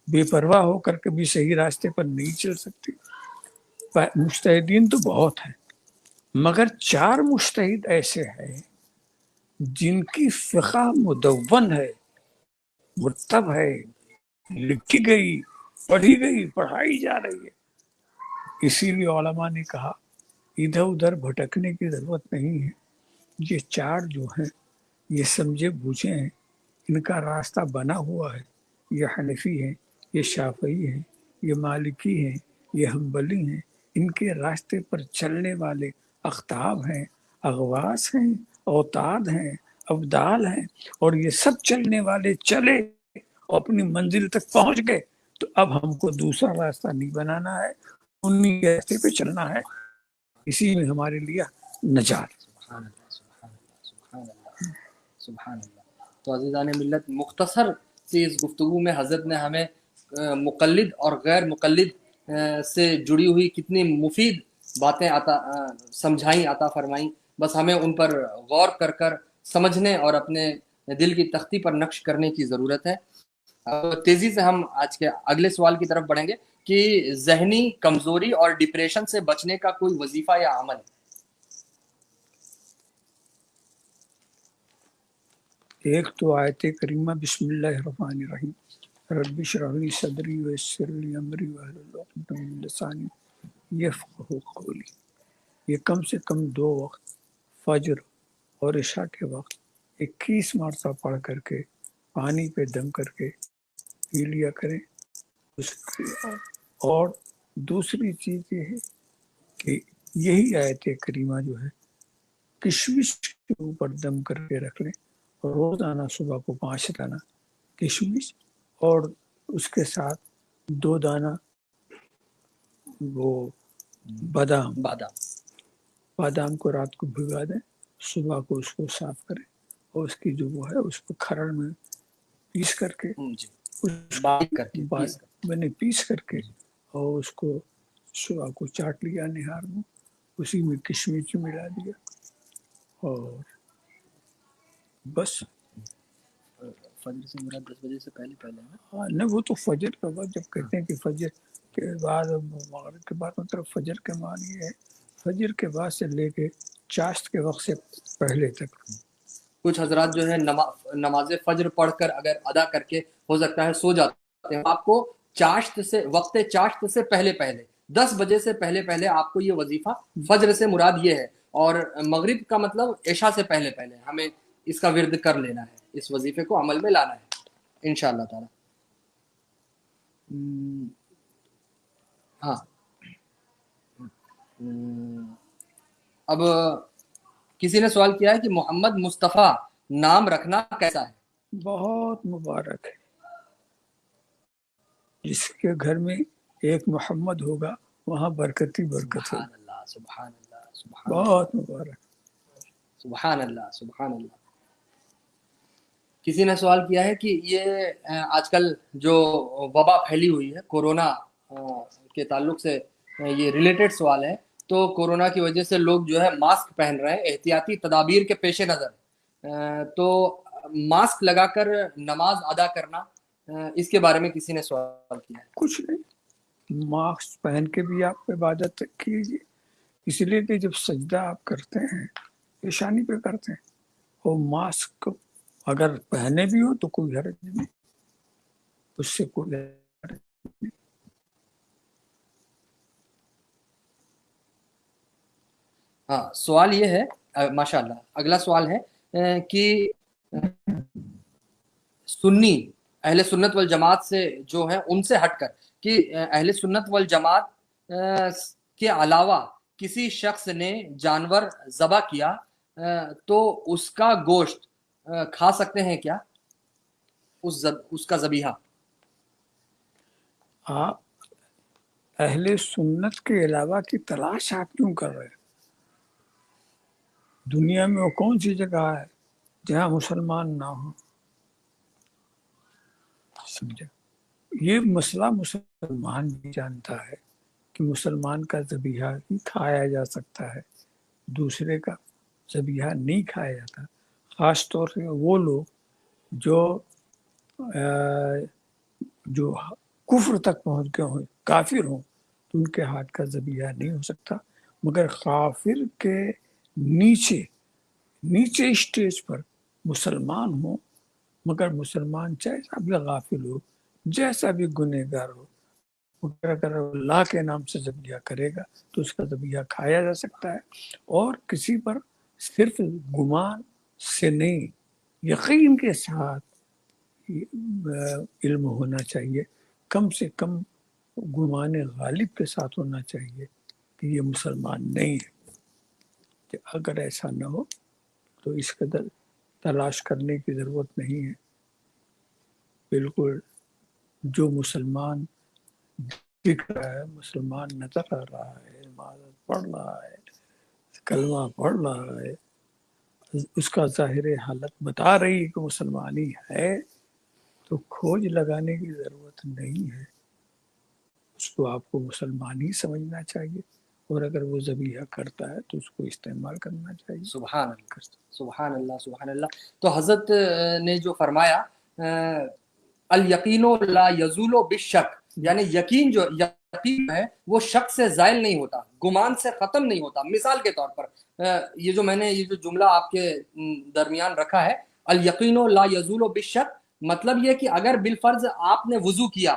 بے پرواہ ہو کر کبھی صحیح راستے پر نہیں چل سکتی۔ مجتہدین تو بہت ہیں مگر 4 مجتہد ایسے ہیں جن کی فقہ مدون ہے، مرتب ہے، لکھی گئی، پڑھی گئی، پڑھائی جا رہی ہے۔ اسی لیے علماء نے کہا ادھر ادھر بھٹکنے کی ضرورت نہیں ہے، یہ 4 جو ہیں یہ سمجھے بوجھے ہیں، ان کا راستہ بنا ہوا ہے، یہ حنفی ہیں، یہ شافعی ہیں، یہ مالکی ہیں، یہ حنبلی ہیں، ان کے راستے پر چلنے والے اقطاب ہیں، اغواس ہیں، اوتاد ہیں، ابدال ہیں، اور یہ سب چلنے والے چلے اور اپنی منزل تک پہنچ گئے۔ تو اب ہم کو دوسرا راستہ نہیں بنانا ہے، انہی کے راستے پہ چلنا ہے، اسی میں ہمارے لیے نجات۔ سبحان اللہ سبحان اللہ سبحان اللہ سبحان اللہ۔ تو عزیزان ملت، مختصر سی اس گفتگو میں حضرت نے ہمیں مقلد اور غیر مقلد سے جڑی ہوئی کتنی مفید باتیں سمجھائیں، عطا فرمائیں۔ بس ہمیں ان پر غور کر کر سمجھنے اور اپنے دل کی تختی پر نقش کرنے کی ضرورت ہے۔ تیزی سے ہم آج کے اگلے سوال کی طرف بڑھیں گے کہ ذہنی کمزوری اور ڈپریشن سے بچنے کا کوئی وظیفہ یا عمل؟ ایک تو آیت کریمہ بسم اللہ الرحمن الرحیم، رب اشرح لی صدری ویسر لی امری واحلل عقدۃ من لسانی یفقہوا قولی، یہ کم سے کم 2 وقت فجر اور عشاء کے وقت 21 مرتبہ پڑھ کر کے پانی پہ دم کر کے پی لیا کریں۔ اور دوسری چیز یہ ہے کہ یہی آیت کریمہ جو ہے کشمش کے اوپر دم کر کے رکھ لیں، روزانہ صبح کو 5 دانہ کشمش اور اس کے ساتھ 2 دانہ وہ بادام کو رات کو بھگا دیں، صبح کو اس کو صاف کریں اور اس کی جو وہ ہے اس کو کھرڑ میں پیس کر کے باریک کر کے پیس کر کے اور اس کو صبح کو چاٹ لیا نہار میں، اسی میں کشمش ملا دیا اور بس. فجر سے مراد 10 بجے سے پہلے پہلے ہے. ہاں نہیں، وہ تو فجر کے بعد جب کہتے ہیں کہ فجر کے بعد مغرب کے بعد مطلب فجر کے معنی ہے فجر کے بعد سے لے کے چاشت کے وقت سے پہلے تک. کچھ حضرات جو ہے نماز فجر پڑھ کر اگر ادا کر کے ہو سکتا ہے سو جاتے ہیں، آپ کو چاشت سے وقت چاشت سے پہلے پہلے 10 بجے سے پہلے پہلے آپ کو یہ وظیفہ، فجر سے مراد یہ ہے، اور مغرب کا مطلب عشاء سے پہلے پہلے ہمیں اس کا ورد کر لینا ہے، اس وظیفے کو عمل میں لانا ہے انشاءاللہ تعالی. ہاں اب کسی نے سوال کیا ہے کہ محمد مصطفیٰ نام رکھنا کیسا ہے؟ بہت مبارک ہے. جس کے گھر میں ایک محمد ہوگا وہاں برکتی برکت ہوگی. سبحان اللہ سبحان اللہ سبحان اللہ بہت مبارک. سبحان اللہ سبحان اللہ. کسی نے سوال کیا ہے کہ یہ آج کل جو وبا پھیلی ہوئی ہے کورونا کے تعلق سے، یہ ریلیٹڈ سوال ہے. تو کورونا کی وجہ سے لوگ جو ہے ماسک پہن رہے ہیں احتیاطی تدابیر کے پیش نظر، تو ماسک لگا کر نماز ادا کرنا، اس کے بارے میں کسی نے سوال کیا ہے. کچھ نہیں، ماسک پہن کے بھی آپ عبادت کیجیے، اس لیے کہ جب سجدہ آپ کرتے ہیں پیشانی پہ کرتے ہیں، اور ماسک اگر پہنے بھی ہو تو کوئی حرج نہیں، اس سے کوئی حرج نہیں. ہاں سوال یہ ہے، ماشاءاللہ اگلا سوال ہے کہ سنی اہل سنت والجماعت سے جو ہے ان سے ہٹ کر کہ اہل سنت والجماعت کے علاوہ کسی شخص نے جانور ذبح کیا تو اس کا گوشت کھا سکتے ہیں کیا، اس کا ذبیحہ؟ آپ اہل سنت کے علاوہ کی تلاش آپ کیوں کر رہے ہیں؟ دنیا میں وہ کون سی جگہ ہے جہاں مسلمان نہ ہو؟ سمجھا؟ یہ مسئلہ مسلمان بھی جانتا ہے کہ مسلمان کا ذبیحہ ہی کھایا جا سکتا ہے، دوسرے کا ذبیحہ نہیں کھایا جاتا. خاص طور سے وہ لوگ جو کفر تک پہنچ گئے ہوں، کافر ہوں، تو ان کے ہاتھ کا ذبیحہ نہیں ہو سکتا. مگر کافر کے نیچے اسٹیج پر مسلمان ہوں، مگر مسلمان جیسا بھی غافل ہو، جیسا بھی گنہگار ہو، اگر اللہ کے نام سے ذبیحہ کرے گا تو اس کا ذبیحہ کھایا جا سکتا ہے. اور کسی پر صرف گمان سے نہیں، یقین کے ساتھ علم ہونا چاہیے، کم سے کم گمان غالب کے ساتھ ہونا چاہیے کہ یہ مسلمان نہیں ہے. کہ اگر ایسا نہ ہو تو اس قدر تلاش کرنے کی ضرورت نہیں ہے. بالکل جو مسلمان دکھ رہا ہے، مسلمان نظر آ رہا ہے، نماز پڑھ رہا ہے، کلمہ پڑھ رہا ہے، اس کا ظاہر حالت بتا رہی ہے کہ مسلمانی ہے، تو کھوج لگانے کی ضرورت نہیں ہے. اس کو آپ کو مسلمان ہی سمجھنا چاہیے، اور اگر وہ ذبیحہ کرتا ہے تو اس کو استعمال کرنا چاہیے. سبحان اللہ سبحان اللہ سبحان اللہ. تو حضرت نے جو فرمایا الیقین لا یزول بالشک، یعنی یقین جو یقین ہے وہ شک سے زائل نہیں ہوتا، گمان سے ختم نہیں ہوتا. مثال کے طور پر یہ جو میں نے یہ جو جملہ آپ کے درمیان رکھا ہے، الیقین لا یزول بالشک، مطلب یہ کہ اگر بالفرض آپ نے وضو کیا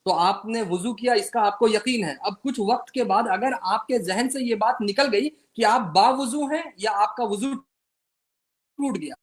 تو آپ نے وضو کیا، اس کا آپ کو یقین ہے. اب کچھ وقت کے بعد اگر آپ کے ذہن سے یہ بات نکل گئی کہ آپ باوضو ہیں یا آپ کا وضو ٹوٹ گیا،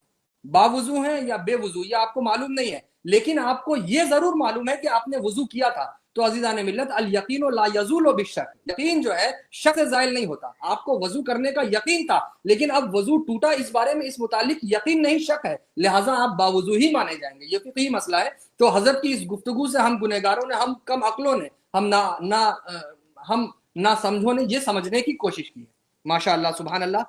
باوضو ہیں یا بے وضو، یہ آپ کو معلوم نہیں ہے، لیکن آپ کو یہ ضرور معلوم ہے کہ آپ نے وضو کیا تھا. تو عزیزان ملت، الیقین لا یزول بالشک، یقین جو ہے شک سے زائل نہیں ہوتا. آپ کو وضو کرنے کا یقین تھا لیکن اب وضو ٹوٹا، اس بارے میں اس متعلق یقین نہیں شک ہے، لہٰذا آپ باوضو ہی مانے جائیں گے. یہ فقہی مسئلہ ہے. تو حضرت کی اس گفتگو سے ہم گنہگاروں نے، ہم کم عقلوں نے، ہم نہ سمجھوں نے یہ سمجھنے کی کوشش کی ہے. ماشاء اللہ سبحان اللہ.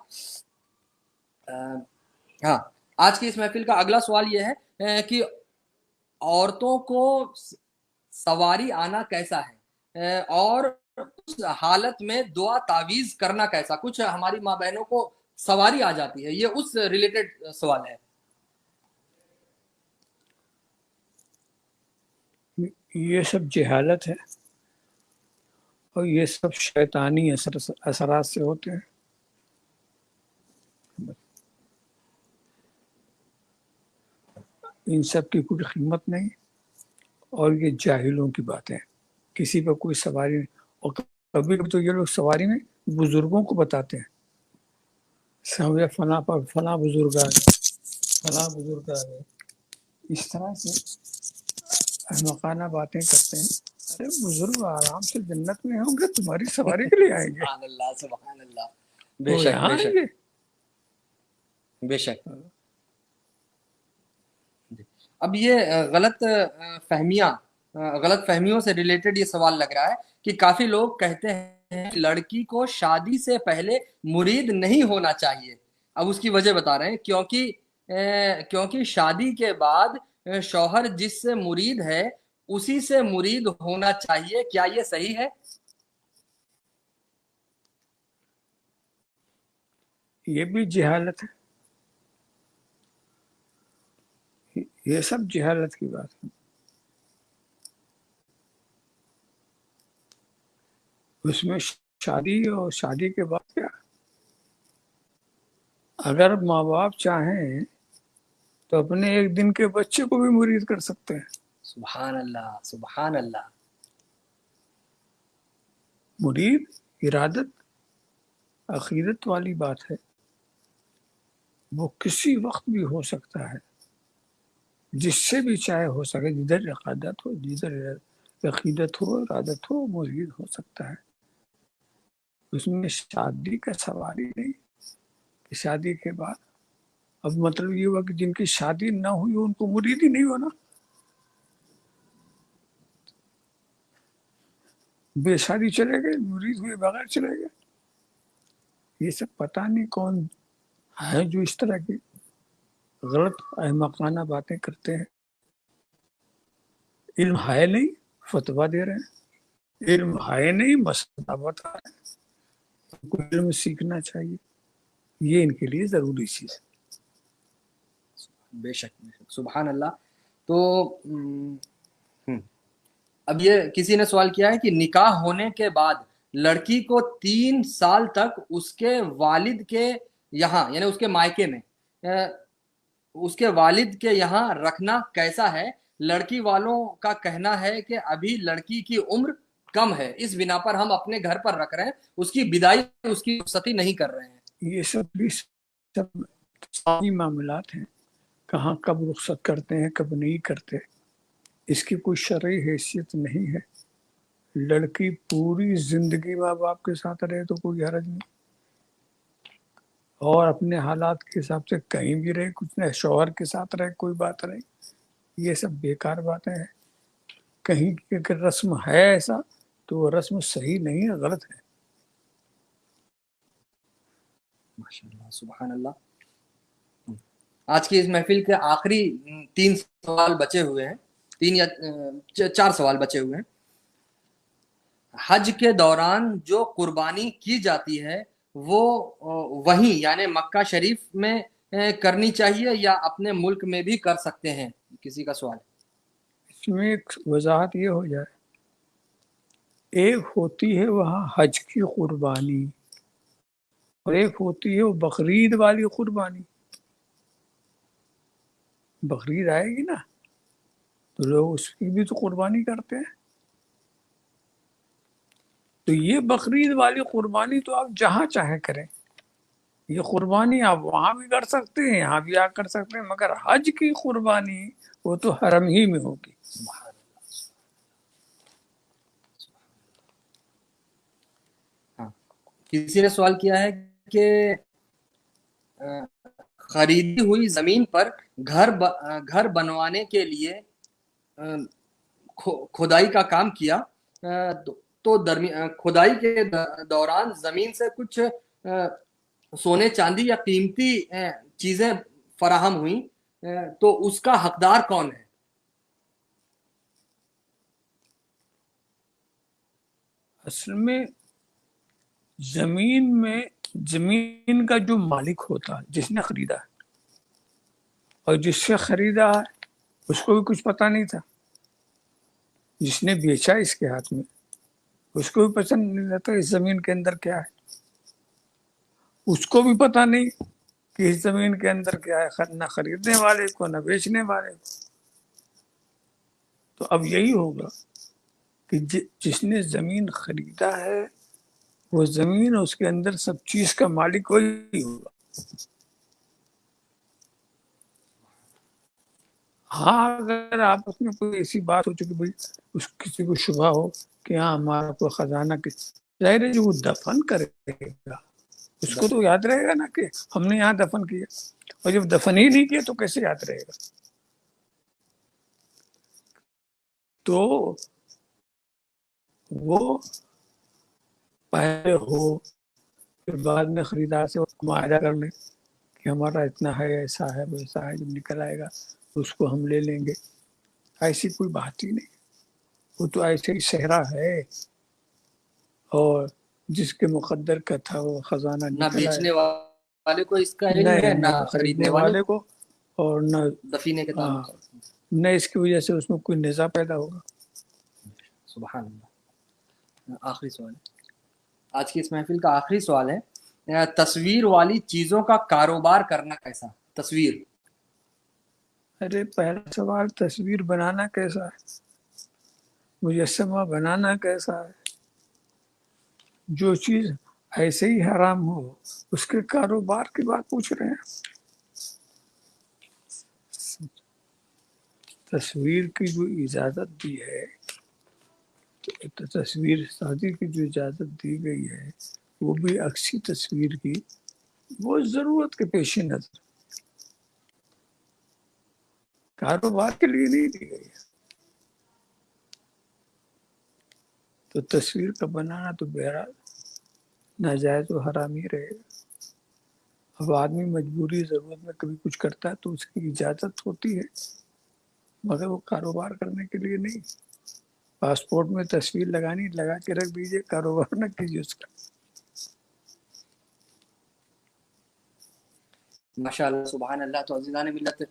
ہاں آج کی اس محفل کا اگلا سوال یہ ہے کہ عورتوں کو سواری آنا کیسا ہے، اور اس حالت میں دعا تعویذ کرنا کیسا؟ کچھ ہماری ماں بہنوں کو سواری آ جاتی ہے، یہ اس ریلیٹڈ سوال ہے. یہ سب جہالت ہے اور یہ سب شیطانی اثرات سے ہوتے ہیں. ان سب کی کوئی قیمت نہیں، اور یہ جاہلوں کی باتیں. کسی پہ کوئی سواری نہیں. اور کبھی کبھی تو یہ لوگ سواری میں بزرگوں کو بتاتے ہیں، سمجھے فلاں پر فلاں بزرگ آ گئے، فلاں بزرگ آ گئے. اس طرح سے احمقانہ باتیں کرتے ہیں. ارے بزرگ آرام سے جنت میں ہوں گے، تمہاری سواری کے لیے آئیں گے. سبحان اللہ، سبحان اللہ. بے وہ شک، یہاں بے آئیں شک، گے. بے شک. اب یہ غلط فہمیوں سے ریلیٹڈ یہ سوال لگ رہا ہے کہ کافی لوگ کہتے ہیں لڑکی کو شادی سے پہلے مرید نہیں ہونا چاہیے. اب اس کی وجہ بتا رہے ہیں، کیونکہ شادی کے بعد شوہر جس سے مرید ہے اسی سے مرید ہونا چاہیے. کیا یہ صحیح ہے؟ یہ بھی جہالت ہے. یہ سب جہالت کی بات ہے. اس میں شادی اور شادی کے بعد کیا، اگر ماں باپ چاہیں تو اپنے ایک دن کے بچے کو بھی مرید کر سکتے ہیں. سبحان اللہ، سبحان اللہ. مرید ارادت عقیدت والی بات ہے، وہ کسی وقت بھی ہو سکتا ہے، جس سے بھی چاہے ہو سکے. جدھر عقیدت ہو، جدھر عقیدت ہو، ارادت ہو، مرید ہو سکتا ہے. اس میں شادی کا سوال ہی نہیں کہ شادی کے بعد. اب مطلب یہ ہوا کہ جن کی شادی نہ ہوئی ان کو مرید ہی نہیں ہونا، بے شادی چلے گئے، مرید ہوئے بغیر چلے گئے. یہ سب پتہ نہیں کون ہے جو اس طرح کی غلط احمقانہ باتیں کرتے ہیں. علم ہے نہیں، فتویٰ دے رہے ہیں. علم ہے نہیں، مسئلہ بتا رہے ہیں. کو علم سیکھنا چاہیے، یہ ان کے لیے ضروری چیز ہے. بے شک، بے شک، سبحان اللہ. تو اب یہ کسی نے سوال کیا ہے کہ نکاح ہونے کے بعد لڑکی کو 3 سال تک اس کے والد کے یہاں، یعنی اس کے مائکے میں اس کے والد کے یہاں رکھنا کیسا ہے؟ لڑکی والوں کا کہنا ہے کہ ابھی لڑکی کی عمر کم ہے، اس بنا پر ہم اپنے گھر پر رکھ رہے ہیں، اس کی بدائی، اس کی رخصتی نہیں کر رہے ہیں. یہ سب بھی سب ثانی معاملات ہیں. کہاں کب رخصت کرتے ہیں، کب نہیں کرتے، اس کی کوئی شرعی حیثیت نہیں ہے. لڑکی پوری زندگی ماں باپ کے ساتھ رہے تو کوئی حرج نہیں، اور اپنے حالات کے حساب سے کہیں بھی رہے، کچھ نہ شوہر کے ساتھ رہے، کوئی بات نہیں. یہ سب بیکار باتیں ہیں. کہیں کی اگر رسم ہے ایسا تو وہ رسم صحیح نہیں ہے، غلط ہے. ماشاءاللہ، سبحان اللہ. آج کی اس محفل کے آخری 3 سوال بچے ہوئے ہیں، 3 یا 4 سوال بچے ہوئے ہیں. حج کے دوران جو قربانی کی جاتی ہے وہ وہیں یعنی مکہ شریف میں کرنی چاہیے یا اپنے ملک میں بھی کر سکتے ہیں؟ کسی کا سوال. اس میں ایک وضاحت یہ ہو جائے، ایک ہوتی ہے وہاں حج کی قربانی، اور ایک ہوتی ہے وہ بقرعید والی قربانی. بقرعید آئے گی نا تو لوگ اس کی بھی تو قربانی کرتے ہیں. تو یہ بقرعید والی قربانی تو آپ جہاں چاہیں کریں. یہ قربانی آپ وہاں بھی کر سکتے ہیں، یہاں بھی آ کر سکتے ہیں، مگر حج کی قربانی وہ تو حرم ہی میں ہوگی. ہاں، کسی نے سوال کیا ہے کہ خریدی ہوئی زمین پر گھر بنوانے کے لیے کھدائی کا کام کیا، تو کھدائی کے دوران زمین سے کچھ سونے چاندی یا قیمتی چیزیں فراہم ہوئیں، تو اس کا حقدار کون ہے؟ اصل میں زمین کا جو مالک ہوتا ہے، جس نے خریدا ہے اور جس سے خریدا ہے اس کو بھی کچھ پتا نہیں تھا، جس نے بیچا اس کے ہاتھ میں اس کو بھی پسند نہیں رہتا اس زمین کے اندر کیا ہے، اس کو بھی پتا نہیں کہ اس زمین کے اندر کیا ہے، نہ خریدنے والے کو نہ بیچنے والے کو۔ تو اب یہی ہوگا کہ جس نے زمین خریدا ہے وہ زمین اس کے اندر سب چیز کا مالک وہی ہوگا۔ ہاں اگر آپس میں کوئی ایسی بات ہو چکی بھائی اس کسی کو شبہ ہو کہ ہاں ہمارا کوئی خزانہ ظاہر ہے جو وہ دفن کرے گا اس کو تو یاد رہے گا نا کہ ہم نے یہاں دفن کیا، اور جب دفن ہی نہیں کیا تو کیسے یاد رہے گا؟ تو وہ پہلے ہو پھر بعد میں خریدار سے معاہدہ کر لیں کہ ہمارا اتنا ہے، ایسا ہے ویسا ہے، جب نکل آئے گا اس کو ہم لے لیں گے۔ ایسی کوئی بات ہی نہیں، وہ تو ایسے ہی صحرا ہے، اور جس کے مقدر کا تھا وہ خزانہ نہ نکل آئے، بیچنے والے کو اس کا علم ہے، نہ نہ خریدنے خریدنے والے والے کو، اور نہ دفینے کے تعلق سے۔ نہ اس کی وجہ سے اس میں کوئی نزاع پیدا ہوگا۔ سبحان اللہ۔ آخری سوال ہے آج کی اس محفل کا، آخری سوال ہے، تصویر والی چیزوں کا کاروبار کرنا کیسا؟ تصویر، ارے پہلا سوال تصویر بنانا کیسا ہے، مجسمہ بنانا کیسا ہے؟ جو چیز ایسے ہی حرام ہو اس کے کاروبار کی بات پوچھ رہے ہیں۔ تصویر کی جو اجازت دی ہے، تو تصویر سازی کی جو اجازت دی گئی ہے وہ بھی عکسی تصویر کی، وہ ضرورت کے پیش نظر، کاروبار کے لیے نہیں دی گئی ہے۔ تو تصویر کا بنانا تو بہرحال ناجائز و حرام ہی رہے گا۔ اب آدمی مجبوری ضرورت میں کبھی کچھ کرتا ہے تو اس کی اجازت ہوتی ہے، مگر وہ کاروبار کرنے کے لیے نہیں۔ پاسپورٹ میں تصویر لگانی لگا کے رکھ دیجئے، کاروبار نہ کیجیے اس کا۔ ماشاءاللہ، سبحان اللہ۔ تو عزیزان ملت،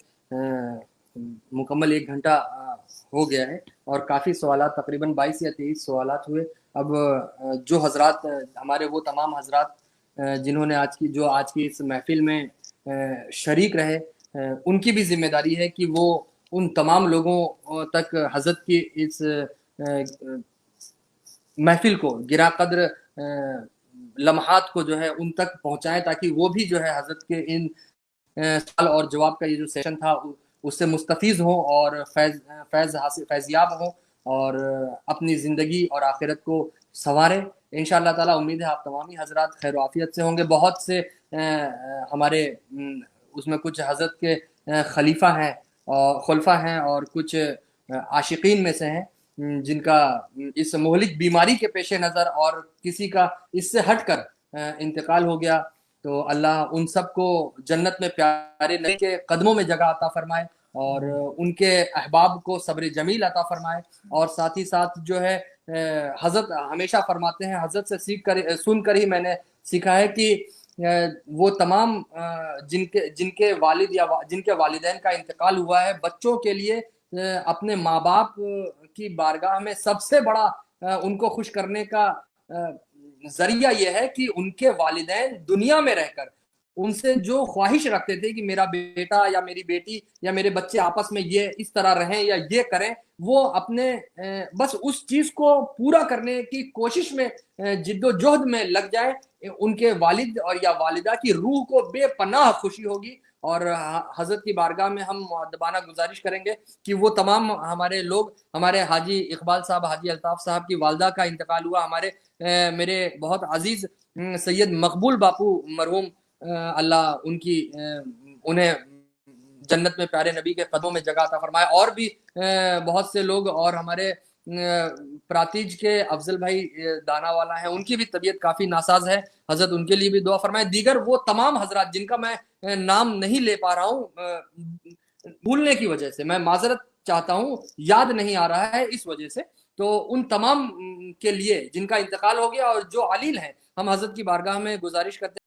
مکمل 1 گھنٹہ ہو گیا ہے اور کافی سوالات، تقریباً 22 یا 23 سوالات ہوئے۔ اب جو حضرات ہمارے، وہ تمام حضرات جنہوں نے آج کی اس محفل میں شریک رہے، ان کی بھی ذمہ داری ہے کہ وہ ان تمام لوگوں تک حضرت کی اس محفل کو، گرا قدر لمحات کو جو ہے ان تک پہنچائیں، تاکہ وہ بھی جو ہے حضرت کے ان سوال اور جواب کا یہ جو سیشن تھا اس سے مستفیض ہوں اور فیضیاب ہوں، اور اپنی زندگی اور آخرت کو سنواریں انشاءاللہ تعالی۔ امید ہے آپ تمامی حضرات خیر و عافیت سے ہوں گے۔ بہت سے ہمارے اس میں کچھ حضرت کے خلیفہ ہیں اور خلفہ ہیں، اور کچھ عاشقین میں سے ہیں جن کا اس مہلک بیماری کے پیش نظر اور کسی کا اس سے ہٹ کر انتقال ہو گیا، تو اللہ ان سب کو جنت میں پیارے نبی کے قدموں میں جگہ عطا فرمائے، اور ان کے احباب کو صبر جمیل عطا فرمائے۔ اور ساتھ ہی ساتھ جو ہے حضرت ہمیشہ فرماتے ہیں، حضرت سے سن کر ہی میں نے سیکھا ہے کہ وہ تمام جن کے والد یا جن کے والدین کا انتقال ہوا ہے، بچوں کے لیے اپنے ماں باپ کی بارگاہ میں سب سے بڑا ان کو خوش کرنے کا ذریعہ یہ ہے کہ ان کے والدین دنیا میں رہ کر ان سے جو خواہش رکھتے تھے کہ میرا بیٹا یا میری بیٹی یا میرے بچے آپس میں یہ اس طرح رہیں یا یہ کریں، وہ اپنے بس اس چیز کو پورا کرنے کی کوشش میں جد و جہد میں لگ جائیں، ان کے والد اور یا والدہ کی روح کو بے پناہ خوشی ہوگی۔ اور حضرت کی بارگاہ میں ہم مؤدبانہ گزارش کریں گے کہ وہ تمام ہمارے لوگ، ہمارے حاجی اقبال صاحب، حاجی الطاف صاحب کی والدہ کا انتقال ہوا، ہمارے میرے بہت عزیز سید مقبول باپو مرحوم، اللہ انہیں جنت میں پیارے نبی کے قدموں میں جگہ عطا فرمائے، اور بھی بہت سے لوگ، اور ہمارے پراتیج کے افضل بھائی دانا والا ہیں، ان کی بھی طبیعت کافی ناساز ہے، حضرت ان کے لیے بھی دعا فرمائے۔ دیگر وہ تمام حضرات جن کا میں نام نہیں لے پا رہا ہوں بھولنے کی وجہ سے، میں معذرت چاہتا ہوں، یاد نہیں آ رہا ہے اس وجہ سے، تو ان تمام کے لیے جن کا انتقال ہو گیا اور جو علیل ہیں، ہم حضرت کی بارگاہ میں گزارش کرتے ہیں